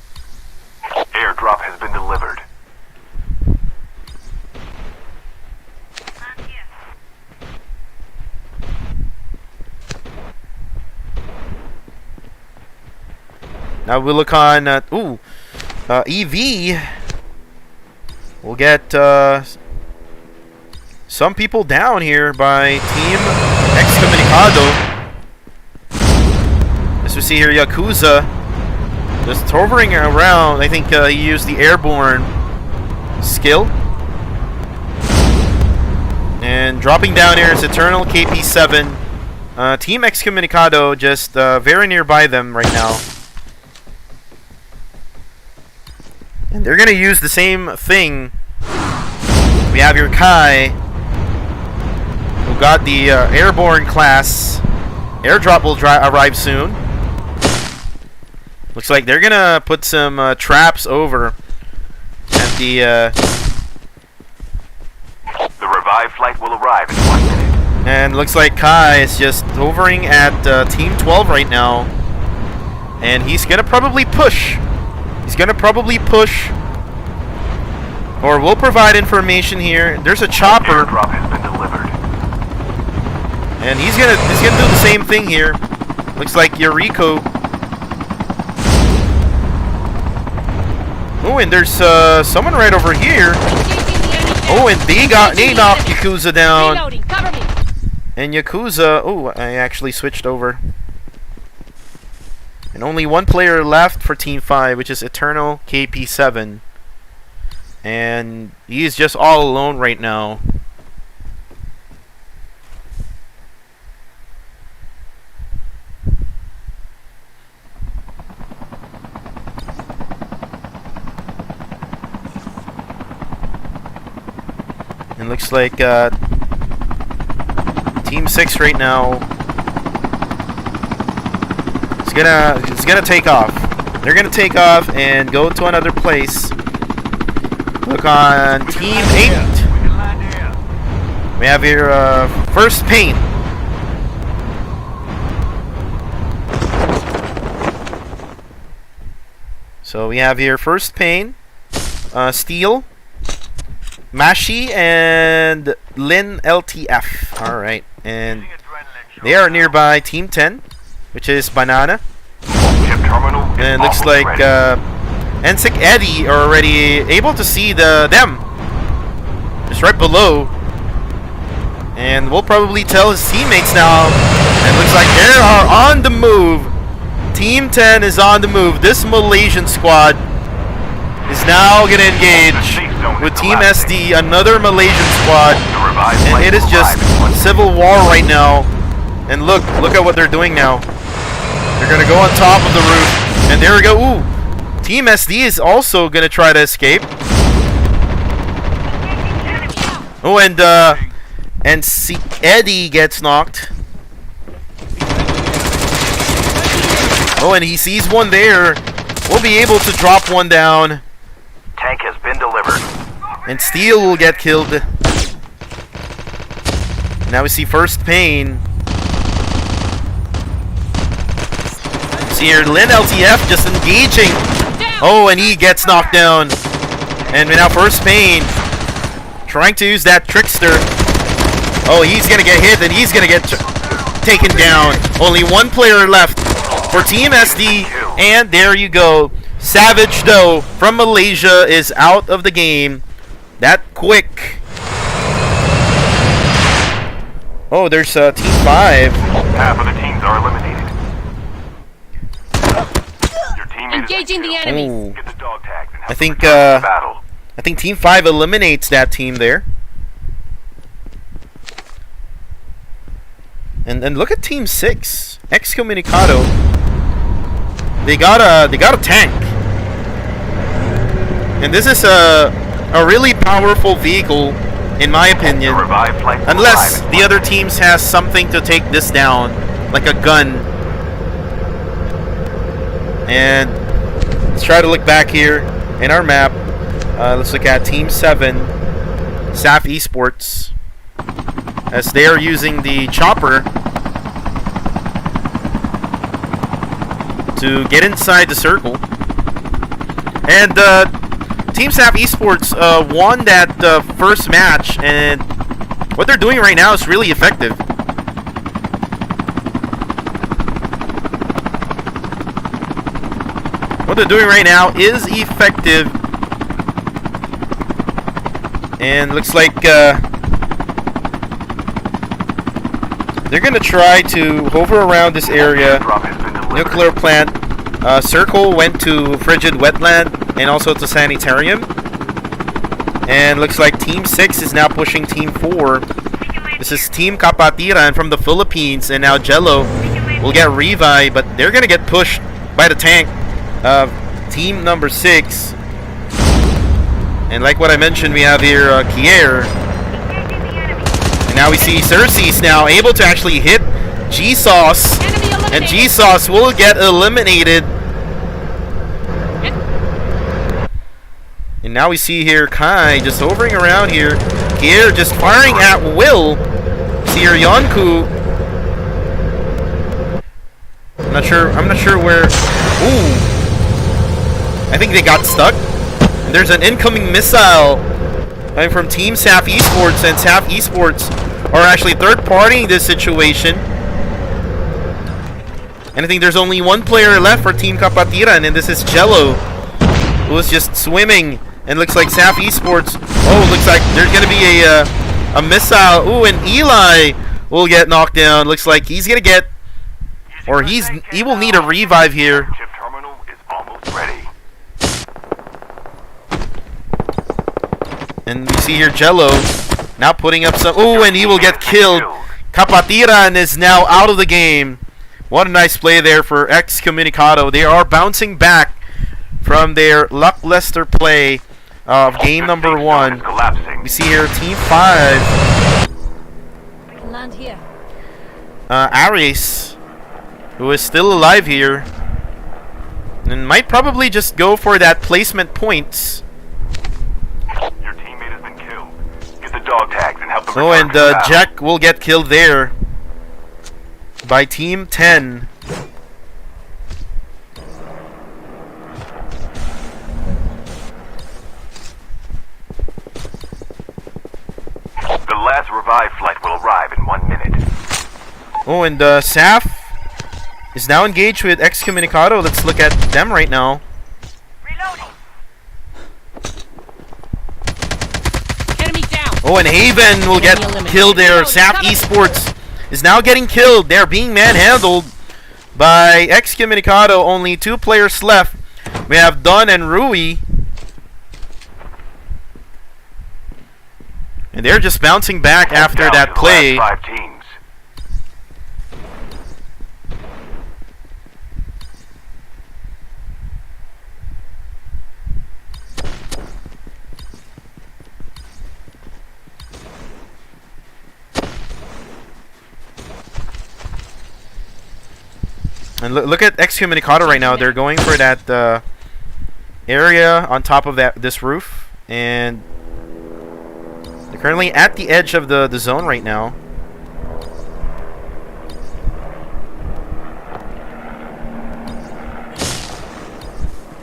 Airdrop has been delivered. Now we look on, EV. We'll get some people down here by Team EMECōmmunicado. As we see here, Yakuza just hovering around. I think he used the airborne skill. And dropping down here is Eternal KP7. Team EMECōmmunicado just very nearby them right now. And they're going to use the same thing. We have your Kai, who got the airborne class. Airdrop will arrive soon. Looks like they're going to put some traps over at the revived flight will arrive in 1 minute. And looks like Kai is just hovering at Team 12 right now. And he's going to probably push. He's gonna probably push, or we'll provide information here. There's a chopper, Airdrop has been delivered. and he's gonna do the same thing here. Looks like Yuriko. Oh, and there's someone right over here. Oh, and they knocked Yakuza down. Reloading, cover me. And Yakuza. Oh, I actually switched over. And only one player left for Team 5, which is Eternal KP7. And he's just all alone right now. And looks like Team 6 right now It's gonna take off. They're gonna take off and go to another place. Look on Team 8. We have here first paint. So we have here first paint, Steel, Mashi, and Lin LTF. All right, and they are nearby Team 10. Which is Banana. And it looks like Ensik Eddie are already able to see them. Just right below. And we'll probably tell his teammates now. And it looks like they are on the move. Team 10 is on the move. This Malaysian squad is now going to engage with Team SD, another Malaysian squad. And it is just civil war right now. And look at what they're doing now. They're going to go on top of the roof. And there we go. Ooh. Team SD is also going to try to escape. Oh, and see Eddie gets knocked. Oh, and he sees one there. We'll be able to drop one down. Tank has been delivered. And Steel will get killed. Now we see first Pain. Here, Lin LTF just engaging. Oh, and he gets knocked down. And now first Pain trying to use that trickster. Oh, he's gonna get hit and he's gonna get taken down. Only one player left for Team SD, and there you go. SAVAGEdoh from Malaysia is out of the game. That quick. Oh, there's Team 5. Half of the teams are eliminated. Engaging the enemy. Ooh. Get the dog tags and help I think them return to the battle. I think Team 5 eliminates that team there. And look at Team 6, EMECōmmunicado. They got a tank. And this is a really powerful vehicle, in my opinion. Revive flight will Unless arrive in the 1 other minute. teams has something to take this down, like a gun. And let's try to look back here in our map. Let's look at Team 7, SAF Esports, as they are using the chopper to get inside the circle. And Team SAF Esports won that first match, and what they're doing right now is really effective. What they're doing right now is effective, and looks like they're gonna try to hover around this area. Airdrop has been delivered. Nuclear plant. Circle went to frigid wetland and also to sanitarium. And looks like Team 6 is now pushing Team 4. This is Team KAPATIRAN from the Philippines, and now Jello will get revive, but they're gonna get pushed by the tank of Team number 6. And like what I mentioned, we have here Kier. And now we see Cersei's now able to actually hit G-Sauce. And G-Sauce will get eliminated. And now we see here Kai just hovering around here. Kier just firing at will. See here Yonku. I'm not sure where. Ooh. I think they got stuck. And there's an incoming missile coming from Team SAF Esports, and SAF Esports are actually third-partying this situation. And I think there's only one player left for Team KAPATIRAN, and this is Jello, who is just swimming. And looks like SAF Esports. Oh, looks like there's gonna be a missile. Ooh, and Eli will get knocked down. Looks like he's gonna get, or he will need a revive here. Chip terminal is almost ready. And we see here Jello now putting up some. Ooh, and he will get killed. KAPATIRAN is now out of the game. What a nice play there for E Cōmmunicado. They are bouncing back from their lackluster play of game number 1. We see here Team 5. We can land here. Ares, who is still alive here, and might probably just go for that placement points. Your teammate has been killed. Get the dog tags and help them. Oh, return and to the battle. Jack will get killed there by Team 10. The last revive flight will arrive in 1 minute. Oh, and SAF is now engaged with E Cōmmunicado. Let's look at them right now. Reloading. Enemy down. Oh, and Haven will get killed there. SAF Esports is now getting killed. They're being manhandled by E Cōmmunicado. Only 2 players left. We have Dunn and Rui. And they're just bouncing back after Down that to the play. last 5 teams. And look at E Cōmmunicado right now. They're going for that area on top of this roof, and they're currently at the edge of the zone right now.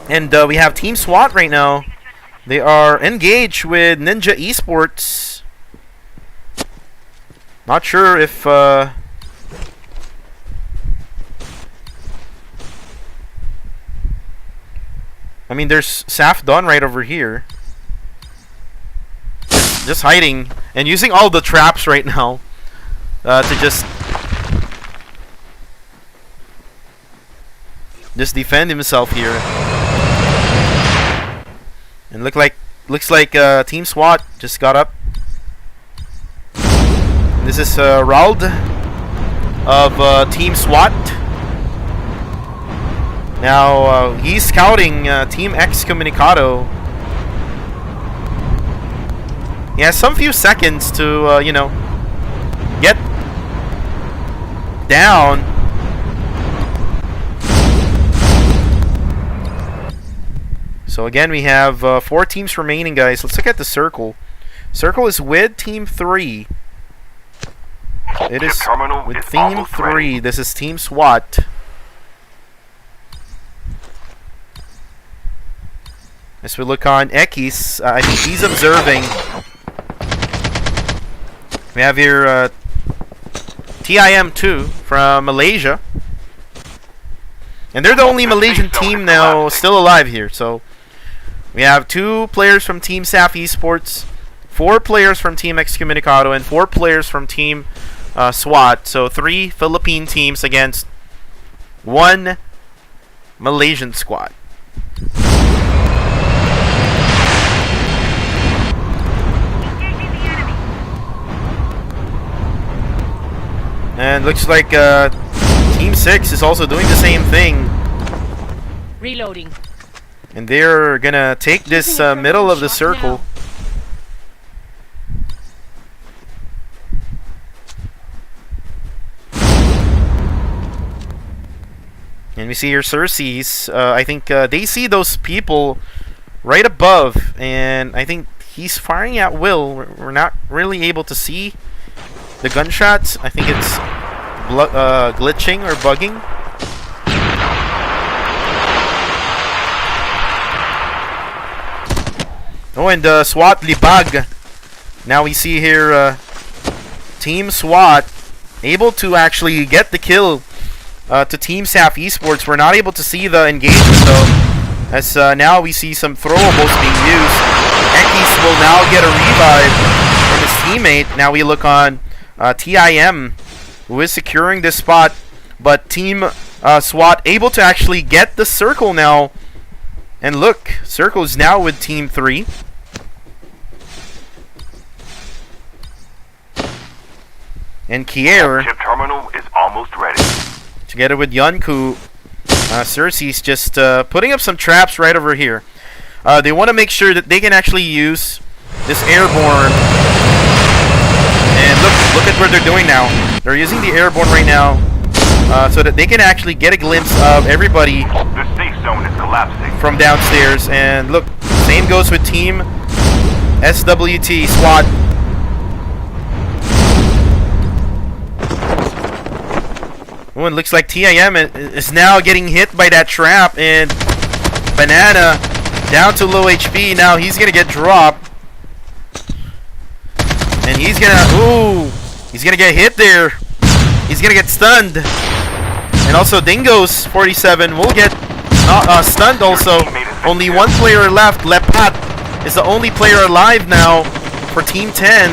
And we have Team SWAT right now. They are engaged with Ninja Esports. Not sure if I mean, there's SAF Dawn right over here. Just hiding and using all the traps right now to just defend himself here. And looks like Team SWAT just got up. This is Rauld of Team SWAT. Now he's scouting Team E Cōmmunicado. He has some few seconds to, you know, get down. So again, we have 4 teams remaining, guys. Let's look at the circle. Circle is with Team 3. It is with Team 3. This is Team SWAT. As we look on Ekis, I think he's observing. We have here TIM2 from Malaysia. And they're the only Malaysian team now still alive here. So we have 2 players from Team SAF Esports, 4 players from Team Excommunicado, and 4 players from Team SWAT. So 3 Philippine teams against 1 Malaysian squad. And looks like Team 6 is also doing the same thing. Reloading. And they're gonna take this middle of the circle. And we see here Cersei's. I think they see those people right above. And I think he's firing at will. We're not really able to see the gunshots. I think it's glitching or bugging. Oh, and SWAT libag. Now we see here Team SWAT able to actually get the kill to Team SAF Esports. We're not able to see the engagement though, as now we see some throwables being used. Ekis will now get a revive from his teammate. Now we look on TIM, who is securing this spot, but Team SWAT able to actually get the circle now. And look, circle is now with Team 3. And Kier, Chip terminal is almost ready. together with Yunku, Cersei's just putting up some traps right over here. They want to make sure that they can actually use this airborne. And look at what they're doing now. They're using the airborne right now, so that they can actually get a glimpse of everybody The safe zone is collapsing. from downstairs. And look, same goes with Team SWT SWAT. Oh, and looks like TIM is now getting hit by that trap, and Banana down to low HP. Now he's gonna get dropped, and he's gonna get hit there. He's gonna get stunned, and also Dingo's 47 will get stunned also. Only 1 player left. Lepat is the only player alive now for Team 10.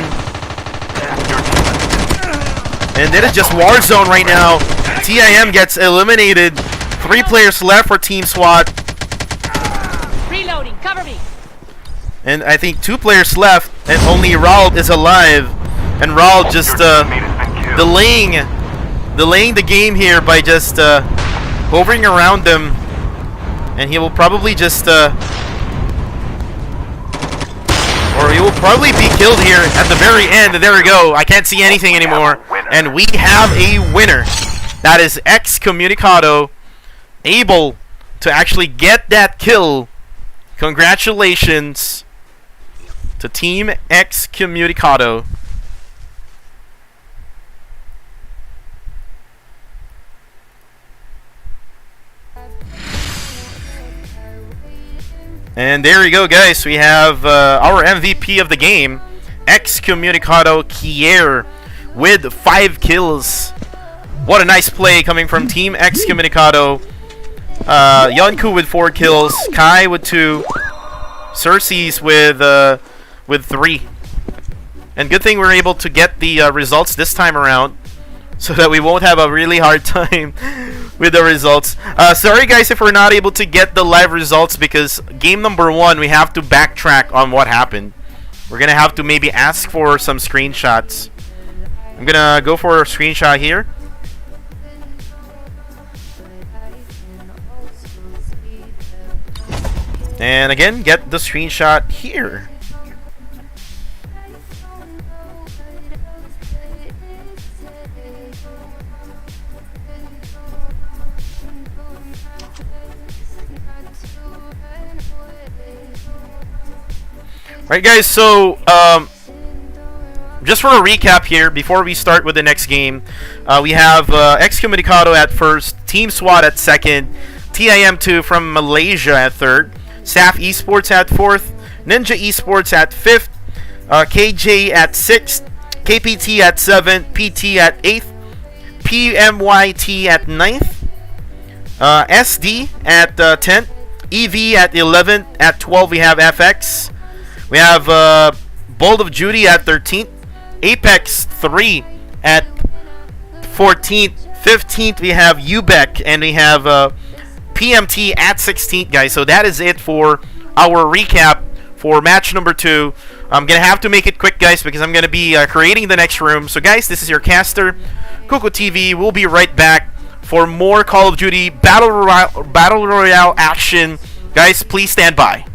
And it is just war zone right now. TIM gets eliminated. 3 players left for Team SWAT. Reloading. Cover me. And I think 2 players left, and only Raul is alive. And Raul just delaying the game here by just hovering around them. And he will probably just or he will probably be killed here at the very end. There we go. I can't see anything anymore. And we have a winner. That is Excommunicado, able to actually get that kill. Congratulations to Team Excommunicado. And there we go, guys. We have our MVP of the game, Excommunicado Kier, with 5 kills. What a nice play coming from Team Excommunicado. Yunku with 4 kills, Kai with 2, Cersei's with 3. And good thing we're able to get the results this time around, so that we won't have a really hard time with the results. Sorry guys if we're not able to get the live results, because game number 1 we have to backtrack on what happened. We're gonna have to maybe ask for some screenshots. I'm gonna go for a screenshot here. And again, get the screenshot here. Right, guys, so just for a recap here, before we start with the next game, we have Ex-Comunicado at first, Team SWAT at second, TIM2 from Malaysia at third, SAF Esports at fourth, Ninja Esports at fifth, KJ at sixth, KPT at seventh, PT at eighth, PMYT at ninth, SD at 10th, EV at 11th, at 12 we have FX, we have Bold of Judy at 13th, Apex 3 at 14th, 15th we have UBEC, and we have PMT at 16th, guys. So that is it for our recap for match number 2. I'm going to have to make it quick, guys, because I'm going to be creating the next room. So, guys, this is your caster, Cuckoo TV. We'll be right back for more Call of Duty Battle Royale action. Guys, please stand by.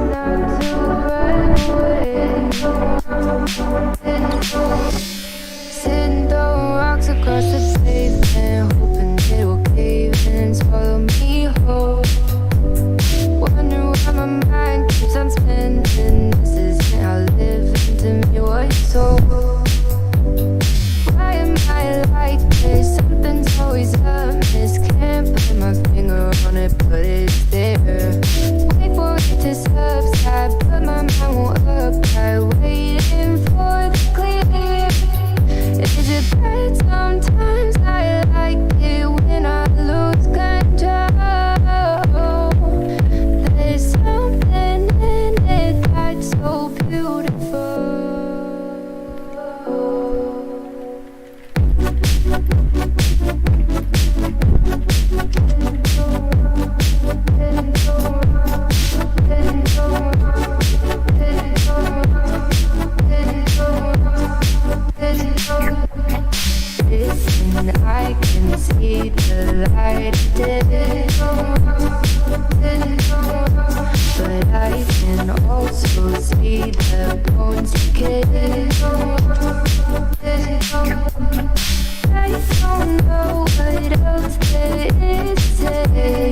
Not to run away. Sitting throwing rocks across the pavement, hoping it will cave and swallow me whole. Wondering why my mind keeps on spinning. This isn't how living to me was told. Why am I like this? Something's always amiss. Can't put my finger on it, but it's there. Wait for it to subside, but my mind won't apply. Waiting for the clear. Is it bad? Sometimes I like it when I lose control. There's something in it that's so beautiful. Listen, I can see the light today, but I can also see the bones decay. I don't know what else there is to say.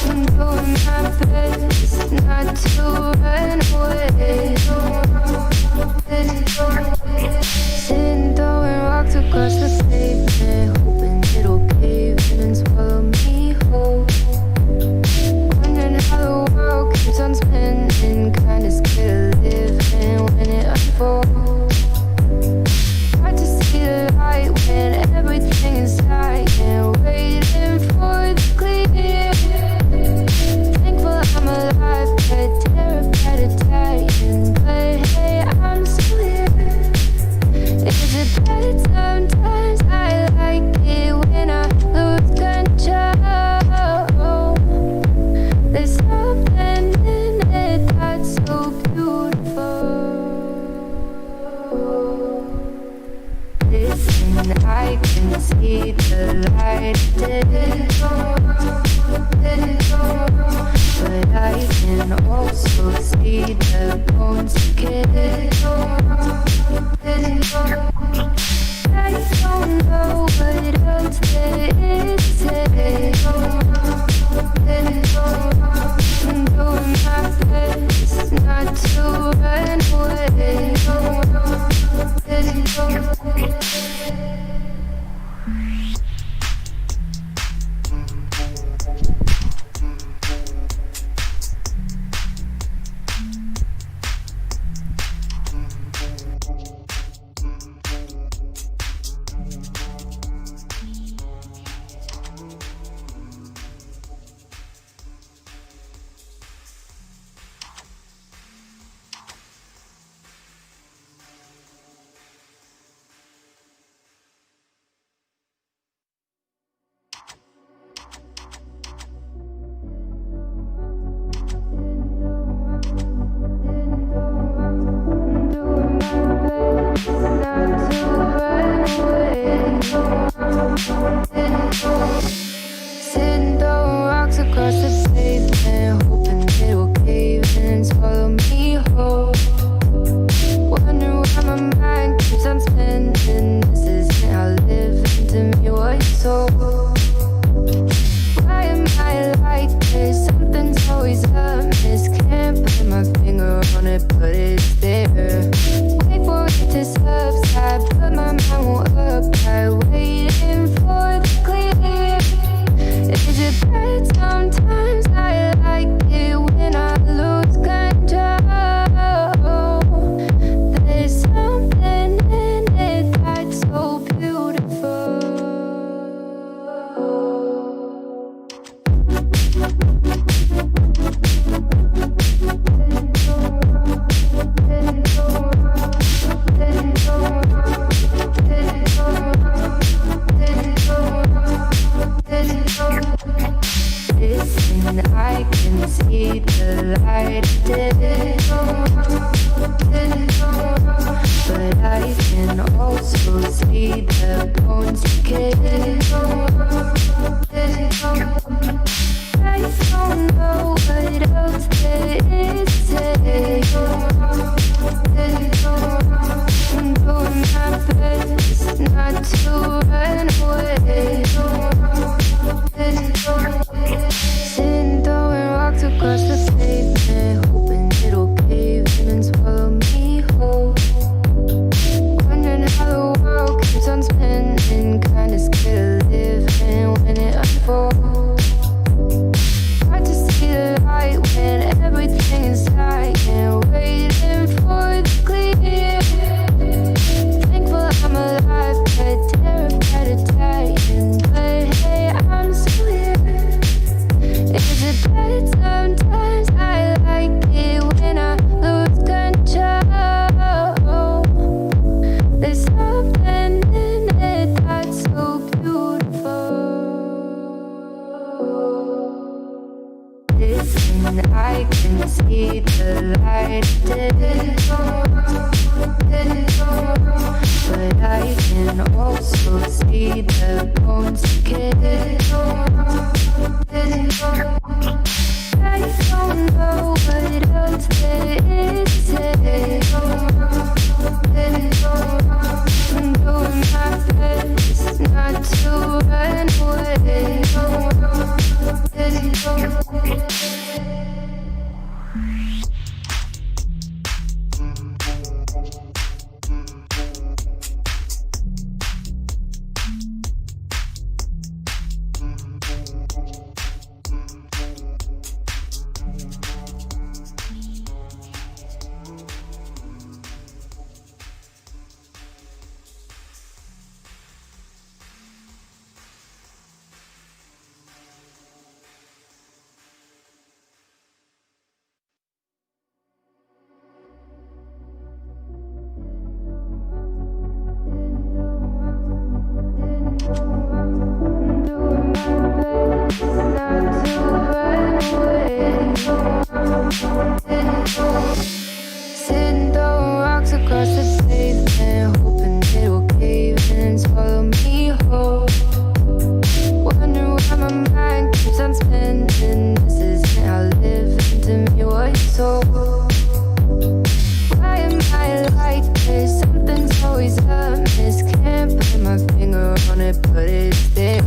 I'm doing my best not to run away. Sitting throwing rocks across the pavement, hoping it'll cave in and swallow me whole. Wondering how the world keeps on spinning, kinda scared of living when it unfolds. Hard to see the light when everything is silent, waiting for the clear. Thankful I'm alive, but terrified of dying. But hey, I'm still here. Is it bad? Sometimes I like it when I lose control. There's something in it that's so beautiful. Listen, I can see the light today, but I can also see the bones decay. I don't know what else there is to say. I'm doing my best not to run away. also see the bones decay. I don't know what else there is to say. I'm doing my best not to run away. Sitting throwing rocks across the pavement, hoping it'll cave in and swallow me whole. Wondering how the world keeps on spinning, kinda scared of living when it unfolds. Hard to see the light when everything is dying, waiting for the clear. Thankful I'm alive, but terrified of dying. But hey, I'm still here. Is it bad sometimes? I like it when I lose control. There's something in it that's so beautiful. Listen, I can see the light, but I can also see the bones decay. I don't know what else there is to say. I'm doing my best not to run away. Sitting throwing rocks across the pavement, hoping it'll cave in and swallow me whole. Wondering why my mind keeps on spinning. This isn't how living to me was told. Why am I like this? Something's always amiss. Can't put my finger on it, but it's there.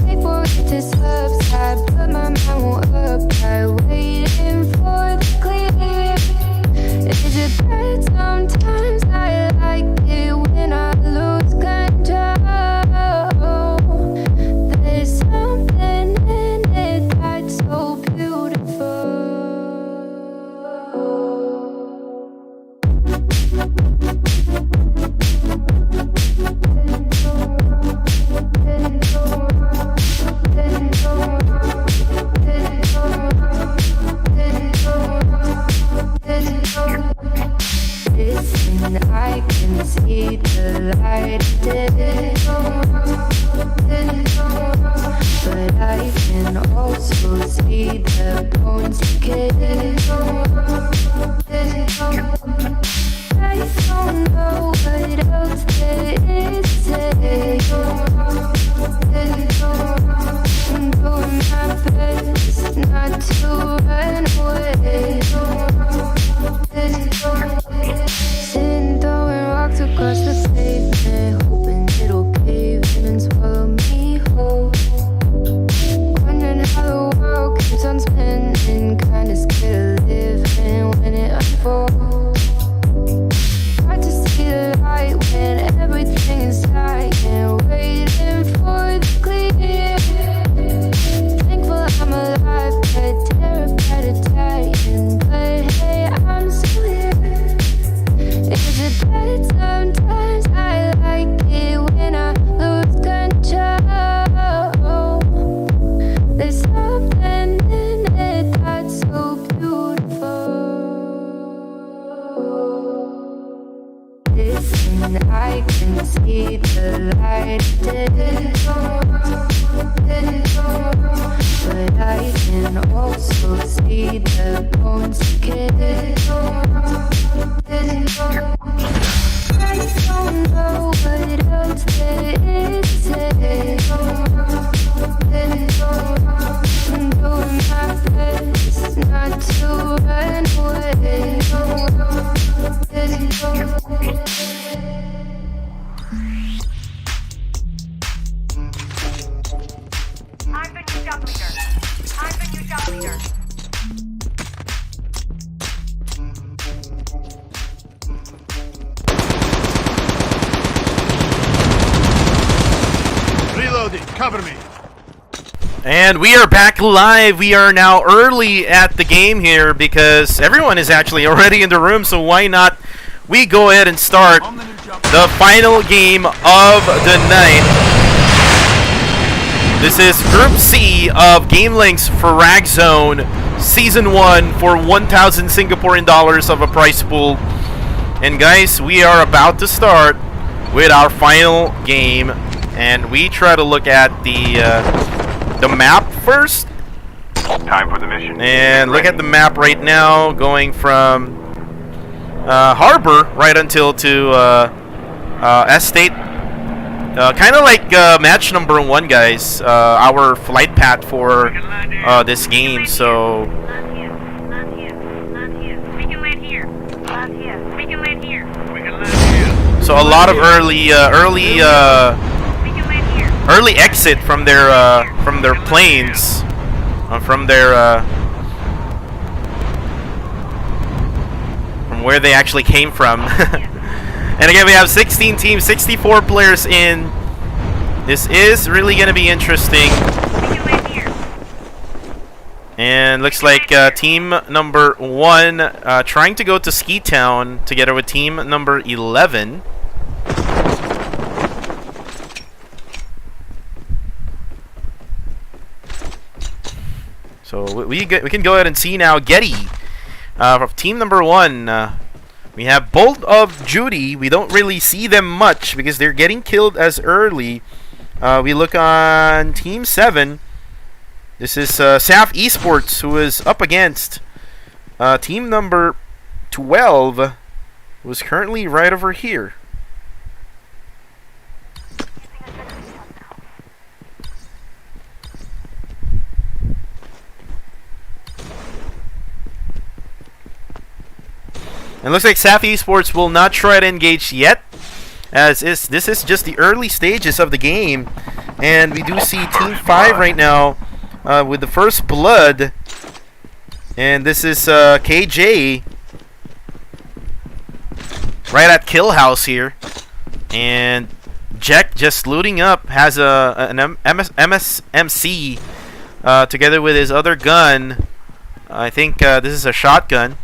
Wait for it to subside, but my mind won't apply. Waiting for the clear. Is it bad sometimes? I like it when I lose control. There's something in it that's so beautiful. Listen, I can see the light, but I can also see the bones decay. I don't know what else there is to say. I'm doing my best not to run away. Sitting throwing rocks across the pavement, hoping it'll cave in and swallow me whole. Wondering how the world keeps on spinning, kinda scared of living when it unfolds. Hard to see the light when everything is dying, waiting for the clear. Thankful I'm alive, but terrified of dying. But hey, I'm still here. Is it bad sometimes? I like it when I lose control. There's something in it that's so beautiful. Listen, I can see the light, but I can also see the bones decay. I don't know what else there is to say. I'm doing my best not to run away. I'm the new shop leader. I'm the new shop leader. Reloading. Cover me. And we are back live. We are now early at the game here because everyone is actually already in the room, so why not we go ahead and start the final game of the night. This is Group C of GamelinG's Frag Zone Season 1 for 1,000 Singaporean dollars of a prize pool. And guys, we are about to start with our final game, and we try to look at the map first. Time for the mission. And look at the map right now, going from Harbor right until to Estate. Kind of like match number 1, guys. Our flight path for this game. So Land here. Land here. We can land here. Land here. We can land here. We can land here. so a lot of early We can land here. early exit from their planes, from where they actually came from. And again, we have 16 teams, 64 players in. This is really going to be interesting. We can land here. And looks like team number 1 trying to go to Ski Town together with team number 11. So we can go ahead and see now Getty of team number 1. We have Bolt of Judy. We don't really see them much because they're getting killed as early. We look on team 7. This is SAF Esports, who is up against team number 12, who is currently right over here. And looks like SAF Esports will not try to engage yet, as this is just the early stages of the game. And we do see Team 5 right now with the first blood. And this is KJ right at Kill House here. And Jack just looting up, has an MSMC together with his other gun. I think this is a shotgun.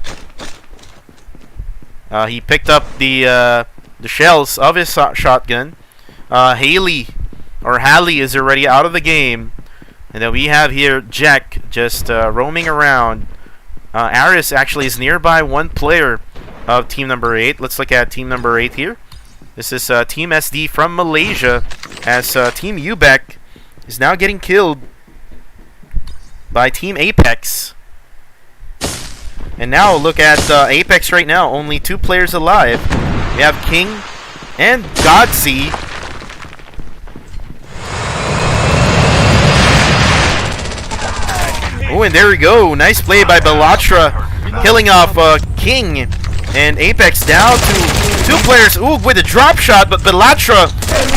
He picked up the shells of his shotgun. Haley is already out of the game. And then we have here Jack just roaming around. Aris actually is nearby, one player of team number 8. Let's look at team number 8 here. This is Team SD from Malaysia, as Team UBEC is now getting killed by Team Apex. And now look at Apex right now. Only 2 players alive. We have King and GamelinG. Oh, and there we go. Nice play by Belatra, killing off King. And Apex down to 2 players. Ooh, with a drop shot, but Belatra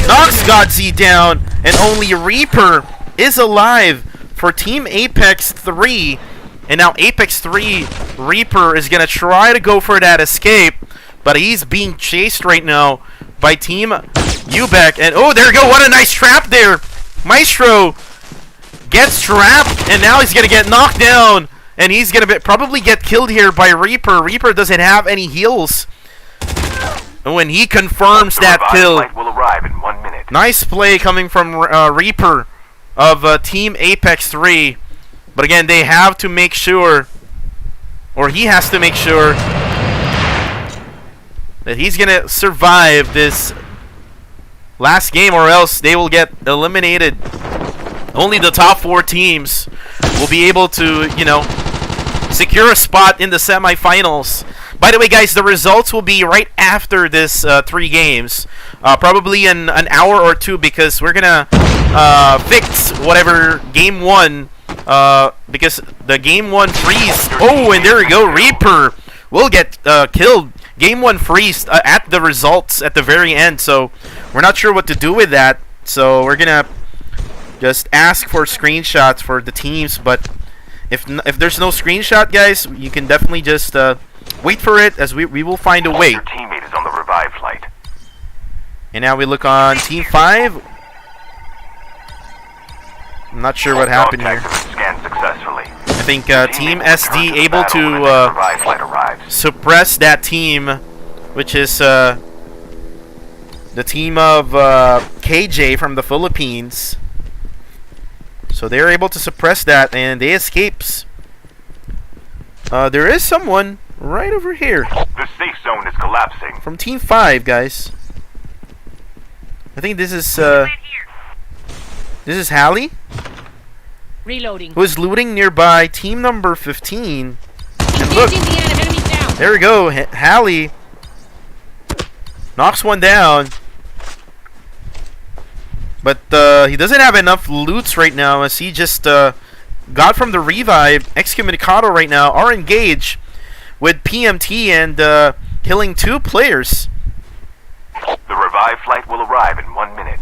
knocks GamelinG down. And only Reaper is alive for Team Apex 3. And now Apex 3 Reaper is going to try to go for that escape, but he's being chased right now by Team UBEC. And oh, there we go. What a nice trap there. Maestro gets trapped, and now he's going to get knocked down, and he's going to probably get killed here by Reaper. Reaper doesn't have any heals. When he confirms that kill. Will arrive in 1 minute. Nice play coming from Reaper of Team Apex 3. But again, they have to make sure, or he has to make sure, that he's going to survive this last game, or else they will get eliminated. Only the top 4 teams will be able to, you know, secure a spot in the semifinals. By the way, guys, the results will be right after this 3 games. Probably in an hour or 2, because we're gonna fix whatever game 1. Because the game 1 freeze. Oh, and there we go. Reaper will get killed. Game 1 freeze at the results at the very end. So we're not sure what to do with that. So we're gonna just ask for screenshots for the teams. But if there's no screenshot, guys, you can definitely just wait for it, as we will find a way. Your teammate is on the revive flight. And now we look on Team 5. I'm not sure what happened here. Scanned successfully. I think Team SD able to suppress that team, which is the team of KJ from the Philippines. So they're able to suppress that, and they escapes. There is someone right over here. The safe zone is collapsing. From Team 5, guys. I think this is Hallie, Reloading. who is looting nearby Team number 15. And look, Engaging the enemy down. there we go. Hallie knocks one down. But he doesn't have enough loots right now, as he just got from the revive. Excommunicado right now are engaged with PMT and killing 2 players. The revive flight will arrive in 1 minute.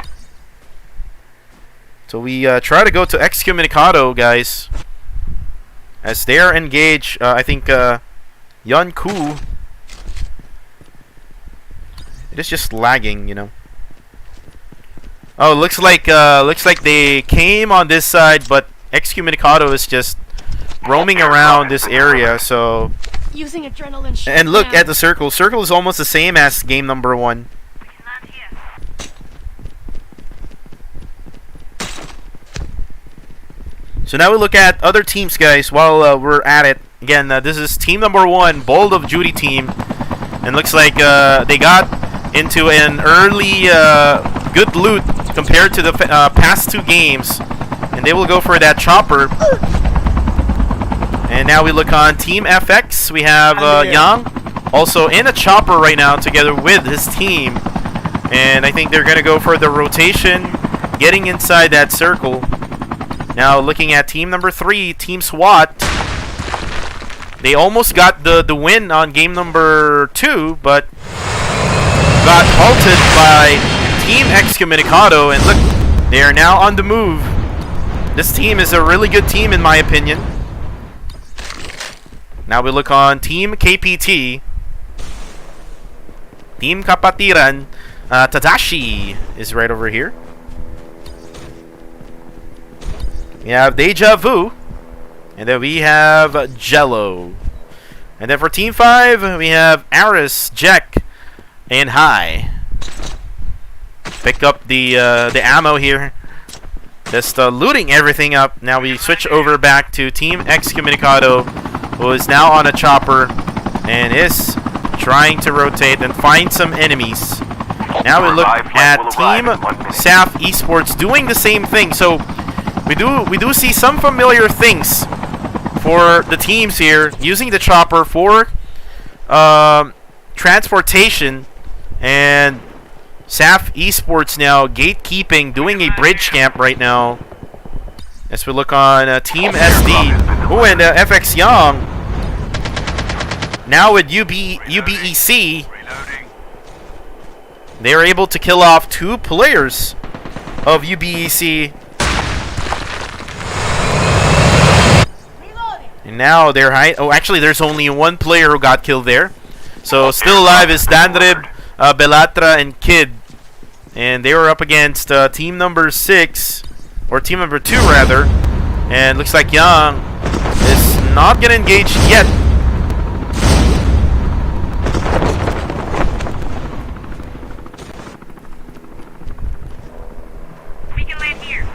So we try to go to Excommunicado, guys, as they are engaged. I think Yunku. It is just lagging, you know. Oh, looks like they came on this side, but Excommunicado is just roaming around this area. So, Using adrenaline shot. and look now. at the circle. Circle is almost the same as game number 1. Not here. So now we look at other teams, guys, while we're at it. Again, this is team number 1, Bold of Duty team. And looks like they got into an early good loot compared to the past 2 games. And they will go for that chopper. And now we look on Team FX. We have Yang also in a chopper right now together with his team. And I think they're going to go for the rotation, getting inside that circle. Now looking at team number 3, Team SWAT. They almost got the win on game number 2, but got halted by Team Excommunicado. And look, they are now on the move. This team is a really good team in my opinion. Now we look on Team KPT. Team KAPATIRAN. Tadashi is right over here. We have Deja Vu. And then we have Jello. And then for Team 5, we have Aris, Jack, and Hai. Pick up the ammo here. Just looting everything up. Now we switch over back to Team Excommunicado, who is now on a chopper and is trying to rotate and find some enemies. Now we look at Team SAF Esports doing the same thing. So we do see some familiar things for the teams here, using the chopper for transportation. And SAF Esports now gatekeeping, doing a bridge camp right now. As we look on Team SD. Oh, and FX Young. Now with UBEC, they are able to kill off 2 players of UBEC. And now they're high. Oh, actually, there's only 1 player who got killed there. So still alive is Dandrib, Belatra, and Kid. And they were up against team number 6, or team number 2 rather. And looks like Young is not gonna engage yet. We can land here.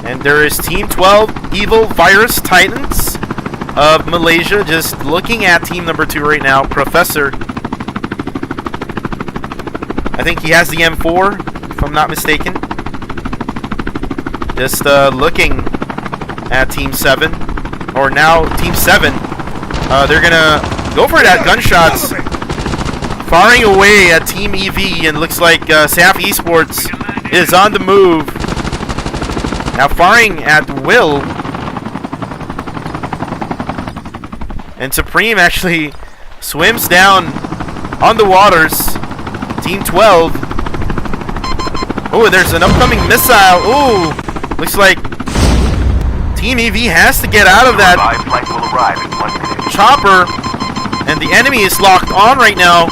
And there is Team 12, EvilVirus Titans of Malaysia, just looking at team number 2 right now, Professor. I think he has the M4, if I'm not mistaken. Just looking at Team 7. Or now Team 7. They're gonna go for that gunshots. Firing away at Team EV, and looks like SAF Esports is on the move. Now firing at will. And Supreme actually swims down on the waters. Team 12. Oh, there's an upcoming missile. Oh, looks like Team EV has to get out of that chopper. And the enemy is locked on right now.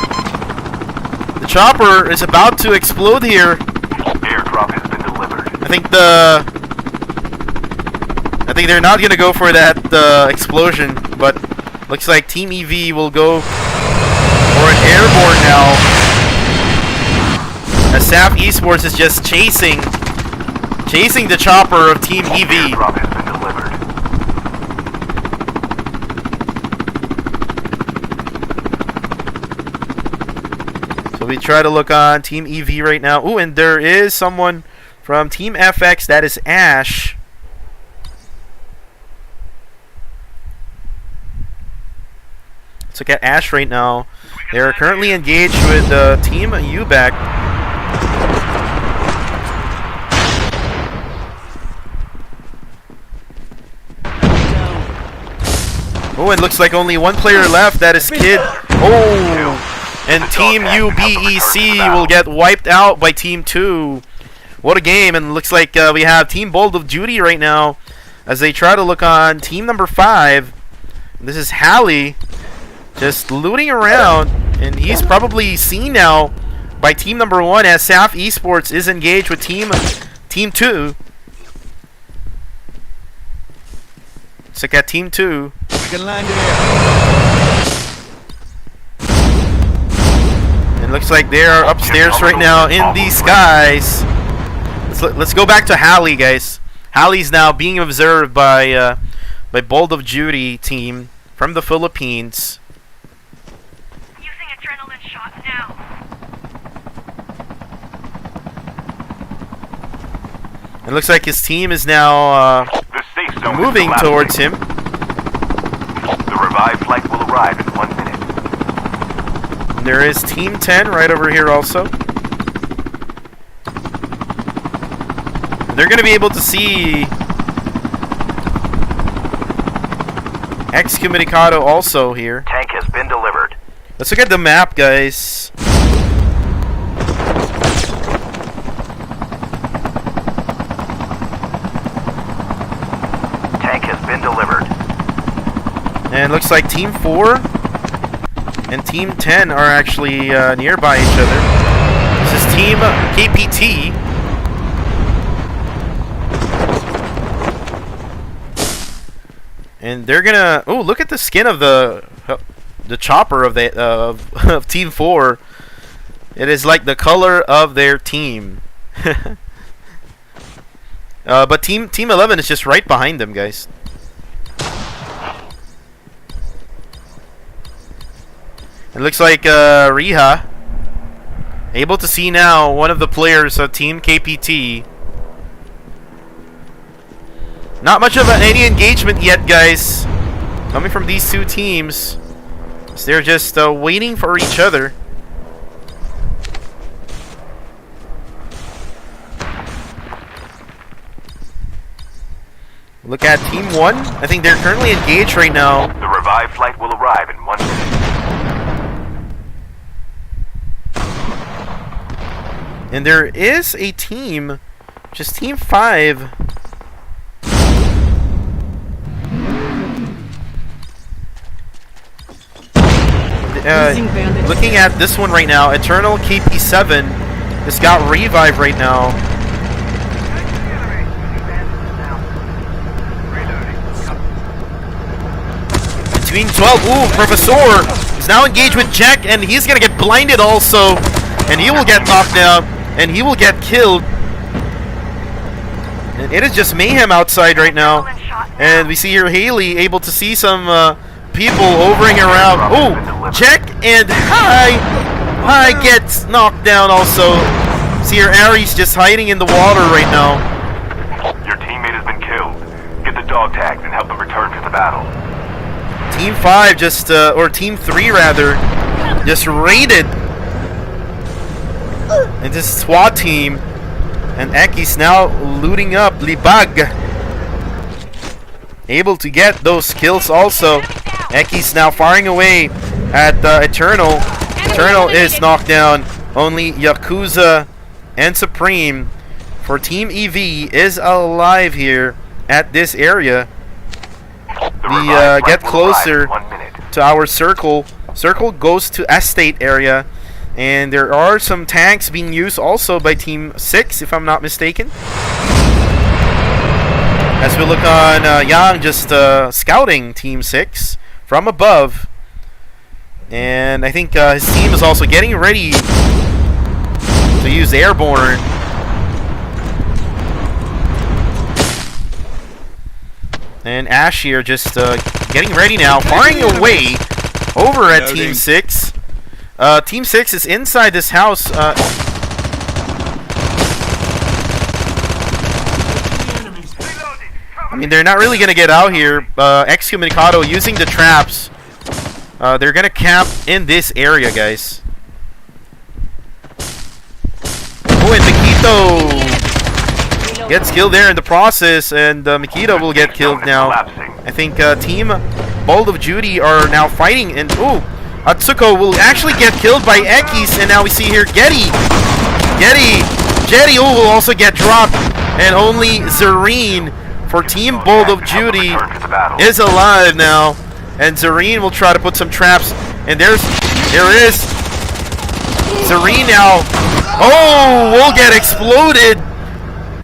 The chopper is about to explode here. Airdrop has been delivered. I think they're not gonna go for that explosion, but looks like Team EV will go for an airborne now. As SAF Esports is just chasing the chopper of Team EV. Airdrop has been delivered. So we try to look on Team EV right now. Ooh, and there is someone from Team FX. That is Ash. Let's look at Ash right now. They are currently engaged with Team UBEC. Oh, it looks like only one player left. That is Kid. Oh, and Team UBEC will get wiped out by Team 2. What a game. And looks like we have Team Bold of Duty right now as they try to look on Team number 5. This is Hallie just looting around, and he's probably seen now by Team number 1 as SAF Esports is engaged with Team 2. Let's look at Team 2. We can land here. And looks like they are upstairs right now in the skies. Let's go back to Hallie, guys. Hallie's now being observed by Bold of Duty team from the Philippines. Using adrenaline shot now. It looks like his team is now The safe zone moving is towards him. The revived flight will arrive in 1 minute. And there is Team 10 right over here also. They're going to be able to see E Cōmmunicado also here. Tank has been delivered. Let's look at the map, guys. Tank has been delivered. And looks like Team 4 and Team 10 are actually nearby each other. This is Team KPT. And they're gonna. Oh, look at the skin of the chopper of the of Team 4. It is like the color of their team. But Team 11 is just right behind them, guys. It looks like Riha able to see now one of the players of Team KPT. Not much of any engagement yet, guys, coming from these two teams. So they're just waiting for each other. Look at Team 1. I think they're currently engaged right now. The revived flight will arrive in 1 minute. And there is a team, just Team 5. Looking at this one right now, Eternal KP7 just got revived right now. Between 12, ooh, Professor is now engaged with Jack, and he's gonna get blinded also, and he will get knocked down, and he will get killed. And it is just mayhem outside right now, and we see here Haley able to see some people hovering around. Oh, Jack and Hi gets knocked down also. See here, Aries just hiding in the water right now. Your dog tagged and help them return to the battle. Team 5 just, or Team 3 rather, just raided. And this SWAT team. And Eki's now looting up Libag. Able to get those kills also. Eki's now firing away at Eternal. Eternal is knocked down. Only Yakuza and Supreme for Team EV is alive here at this area. We get closer to our circle. Circle goes to Estate area. And there are some tanks being used also by Team 6, if I'm not mistaken. As we look on Yang just scouting Team 6 from above. And I think his team is also getting ready to use Airborne. And Ash here just getting ready now, firing away over at Team 6. Team 6 is inside this house. I mean, they're not really going to get out here. E Cōmmunicado using the traps. They're going to camp in this area, guys. Oh, and Mikito gets killed there in the process, and Mikito will get killed now. I think Team Bold of Duty are now fighting, and ooh, Atsuko will actually get killed by Ekis, and now we see here Jetty will also get dropped, and only Zareen for Team Bold of Duty is alive now, and Zareen will try to put some traps, and there is Zareen now. Oh, will get exploded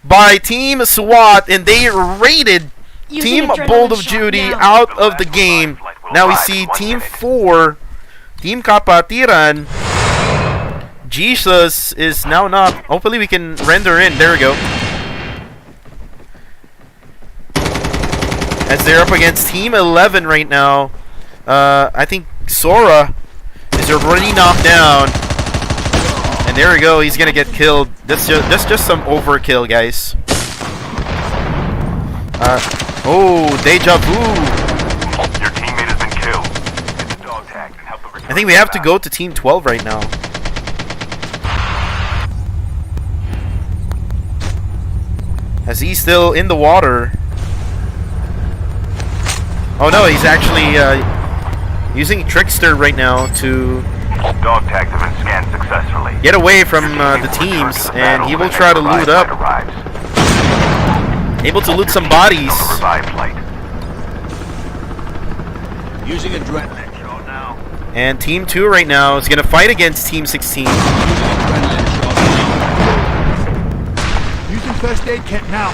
by Team SWAT, and they raided Team Bold of Duty out of the game. Now we see Team 4. Team KAPATIRAN. Jesus is now not. Hopefully we can render in. There we go. As they're up against Team 11 right now. I think Sora is already knocked down. And there we go. He's gonna get killed. That's just some overkill, guys. Oh, deja vu. I think we have to go to Team 12 right now. As he's still in the water. Oh no, he's actually using Trickster right now to dog tag them and scan successfully. Get away from the teams, and he will try to loot up. Able to loot some bodies. Using adrenaline. And Team 2 right now is going to fight against Team 16. Using first aid kit now.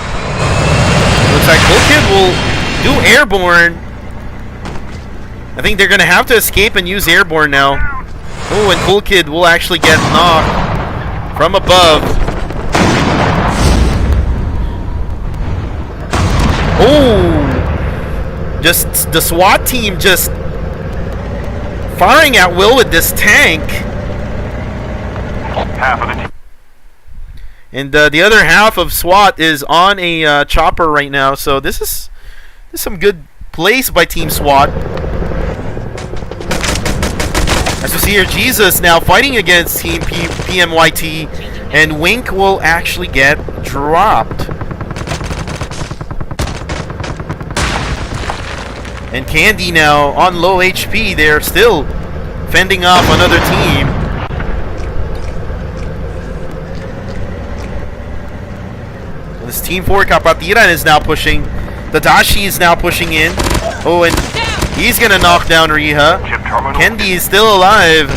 Looks like Bullkid will do Airborne. I think they're going to have to escape and use Airborne now. Oh, and Cool Kid will actually get knocked from above. Oh! Just the SWAT team just firing at will with this tank. Half of the team. And the other half of SWAT is on a chopper right now. So this is some good plays by Team SWAT. As we see here, Jesus now fighting against Team PMYT, and Wink will actually get dropped. And Candy now on low HP. They're still fending off another team. This Team 4 KAPATIRAN is now pushing. Tadashi is now pushing in. Oh, and he's gonna knock down Riha. Kendi is still alive.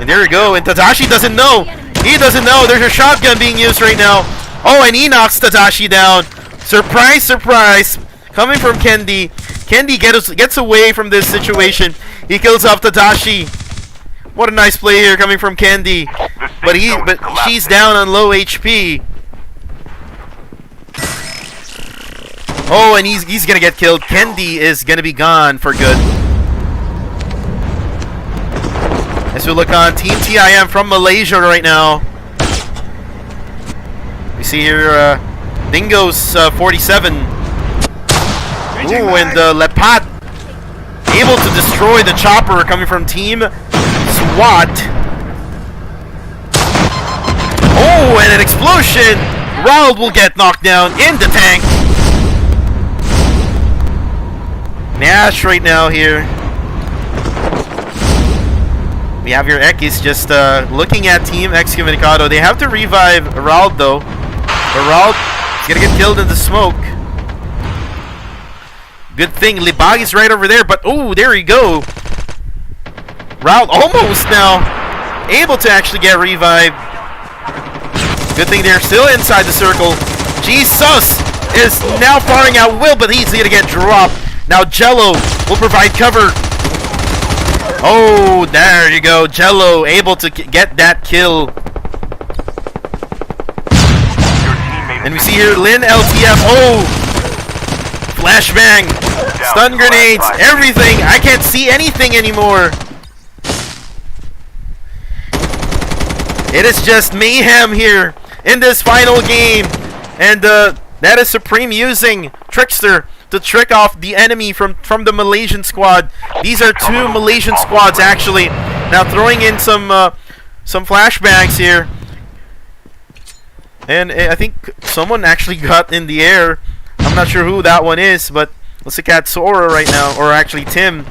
And there we go. And Tadashi doesn't know. He doesn't know. There's a shotgun being used right now. Oh, and he knocks Tadashi down. Surprise, surprise. Coming from Kendi. Kendi gets away from this situation. He kills off Tadashi. What a nice play here coming from Kendi. But she's down on low HP. Oh, and he's gonna get killed. Kendi is gonna be gone for good. As we look on Team TIM from Malaysia right now. We see here Dingo's 47 Ooh, and Lepat able to destroy the chopper coming from Team SWAT. Oh, and an explosion! Royale will get knocked down in the tank. Nash right now here. We have your Ekis just looking at Team E Cōmmunicado. They have to revive Royale though. But Royale is gonna get killed in the smoke. Good thing Libag is right over there, but oh, there you go. Royale almost now able to actually get revived. Good thing they're still inside the circle. Jesus is now firing at will, but he's gonna get dropped. Now Jello will provide cover. Oh, there you go. Jello able to get that kill. And we see here Lin LTF. Oh, flashbang, stun grenades, everything. I can't see anything anymore. It is just mayhem here in this final game. And that is Supreme using Trickster to trick off the enemy from the Malaysian squad. These are two Malaysian squads actually. Now throwing in some flashbangs here. And I think someone actually got in the air. I'm not sure who that one is, but let's look at Sora right now, or actually Tim.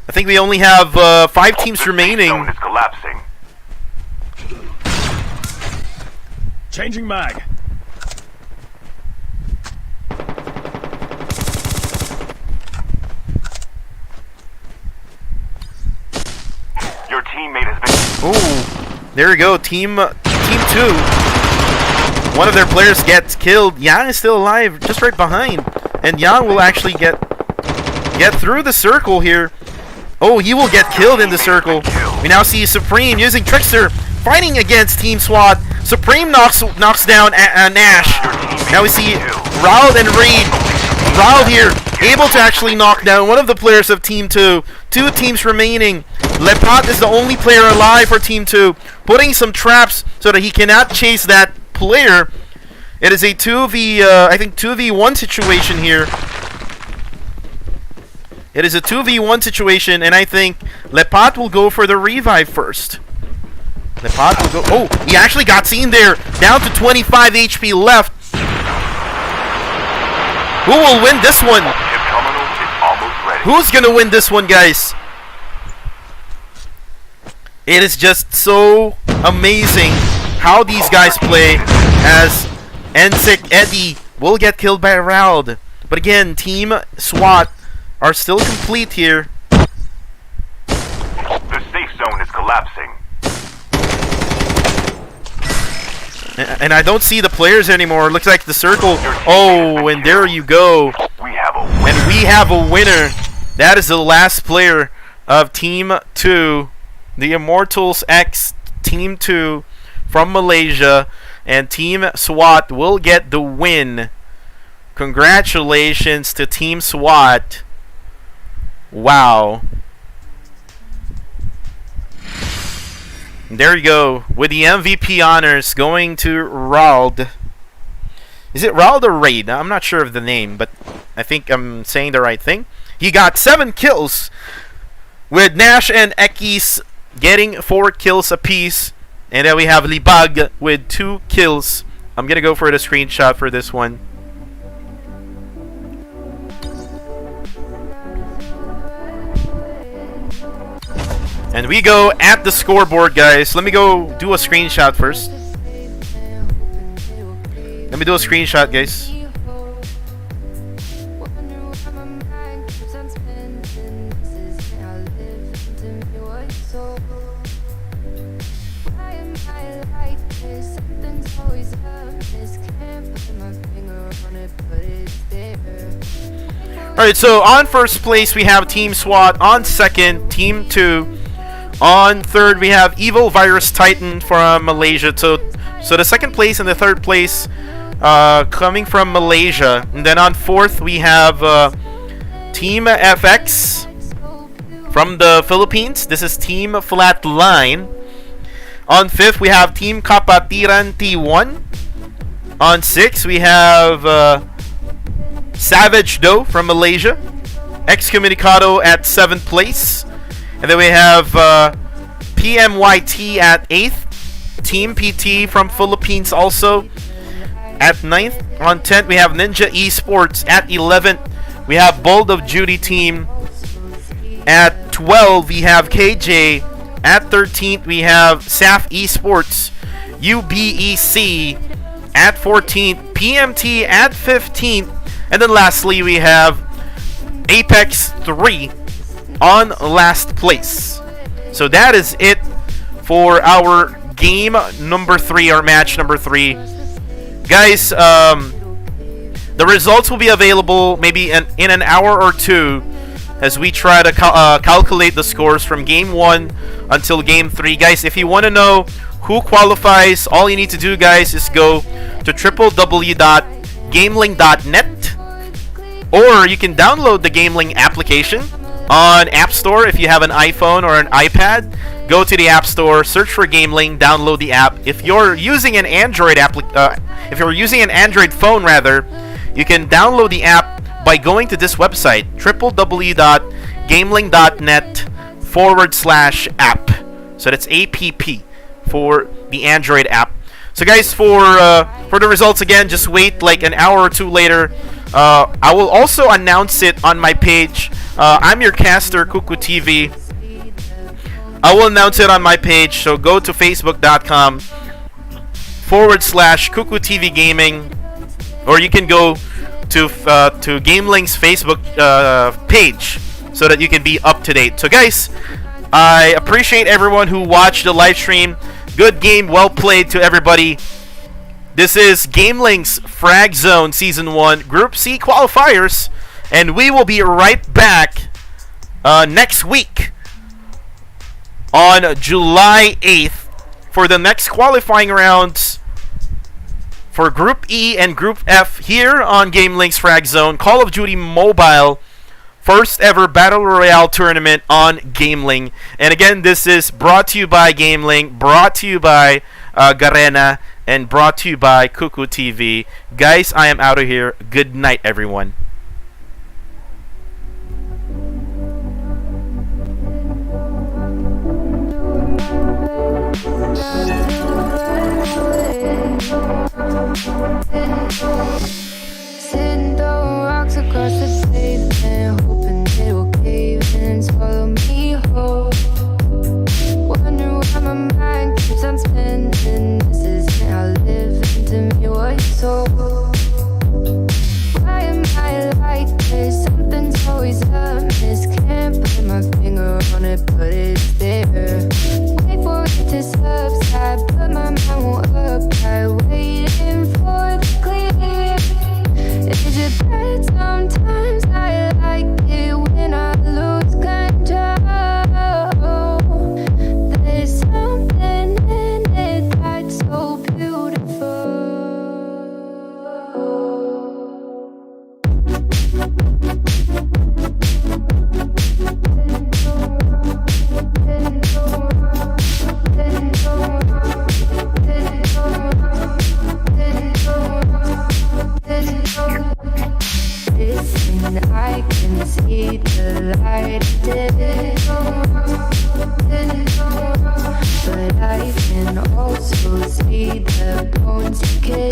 I think we only have 5 teams remaining. Is collapsing. Changing mag. Your teammate has been. Oh, there we go. Team 2. One of their players gets killed. Yang is still alive, just right behind, and Yang will actually get through the circle here. Oh, he will get killed in the circle. We now see Supreme using Trickster, fighting against Team SWAT. Supreme knocks down Nash. Now we see Royale and Raid. Royale here, able to actually knock down one of the players of Team 2. 2 teams remaining. Lepat is the only player alive for Team 2, putting some traps so that he cannot chase that player. It is a 2v1 situation here. It is a 2v1 situation, and I think Lepat will go for the revive first. Lepat will go. Oh, he actually got seen there. Down to 25 HP left. Who will win this one? Who's gonna win this one, guys? It is just so amazing how these guys play, as Ensik Eddie will get killed by Royale. But again, Team SWAT are still complete here. The safe zone is collapsing. And I don't see the players anymore. It looks like the circle. Oh, and there you go. We have a winner. And we have a winner. That is the last player of Team 2. The Immortals X Team 2 from Malaysia. And Team SWAT will get the win. Congratulations to Team SWAT. Wow. There you go. With the MVP honors going to Royale. Is it Royale or Raid? I'm not sure of the name, but I think I'm saying the right thing. He got 7 kills, with Nash and Ekis getting 4 kills apiece. And then we have Libag with 2 kills. I'm gonna go for the screenshot for this one. And we go at the scoreboard, guys. Let me go do a screenshot first. Let me do a screenshot, guys. Alright, so on first place we have Team SWAT. On second, Team 2. On third, we have EvilVirus Titan from Malaysia. So the second place and the third place coming from Malaysia. And then on fourth, we have Team FX from the Philippines. This is Team FLATLINE. On fifth, we have Team KAPATIRAN T1. On 6, we have SAVAGEdoh from Malaysia. E Cōmmunicado at 7th place. And then we have PMYT at 8th. Team PT from Philippines also at 9th. On 10th, we have Ninja Esports at 11th. We have Bold of Duty team at 12. We have KJ at 13th. We have SAF Esports, UBEC at 14th. PMT at 15th. And then lastly, we have Apex 3 on last place. So that is it for our game number 3, or match number 3. Guys, the results will be available maybe in an hour or two as we try to calculate the scores from game 1 until game 3. Guys, if you want to know who qualifies, all you need to do, guys, is go to www.gameling.net, or you can download the GamelinG application on App Store if you have an iPhone or an iPad. Go to the App Store, search for GamelinG, download the app. If you're using an Android phone rather, you can download the app by going to this website, www.gameling.net/app. So that's app for the Android app. So guys, for the results again, just wait like an hour or two later. I will also announce it on my page. I'm your caster, Kuku TV. I will announce it on my page, so go to facebook.com/Kuku TV Gaming, or you can go to GamelinG's Facebook page so that you can be up to date. So guys, I appreciate everyone who watched the live stream. Good game, well played to everybody. This is GamelinG's Frag Zone Season 1 Group C Qualifiers, and we will be right back next week on July 8th for the next qualifying rounds for Group E and Group F here on GamelinG's Frag Zone Call of Duty Mobile first ever Battle Royale tournament on GamelinG. And again, this is brought to you by GamelinG, brought to you by Garena, and brought to you by Kuku TV. Guys, I am out of here. Good night, everyone. Sitting throwing rocks across the pavement, hoping it will cave and swallow me whole. Wondering why my mind keeps on spinning. This isn't how living to me was told. Why am I like this? Something's always amiss. Can't put my finger on it, but it's there. Wait for it to subside, but my mind won't apply. Waiting for the clear. Is it bad sometimes? I like it when I lose control. There's something in it that's so beautiful. Listen, I can see the light, but I can also see the bones decay.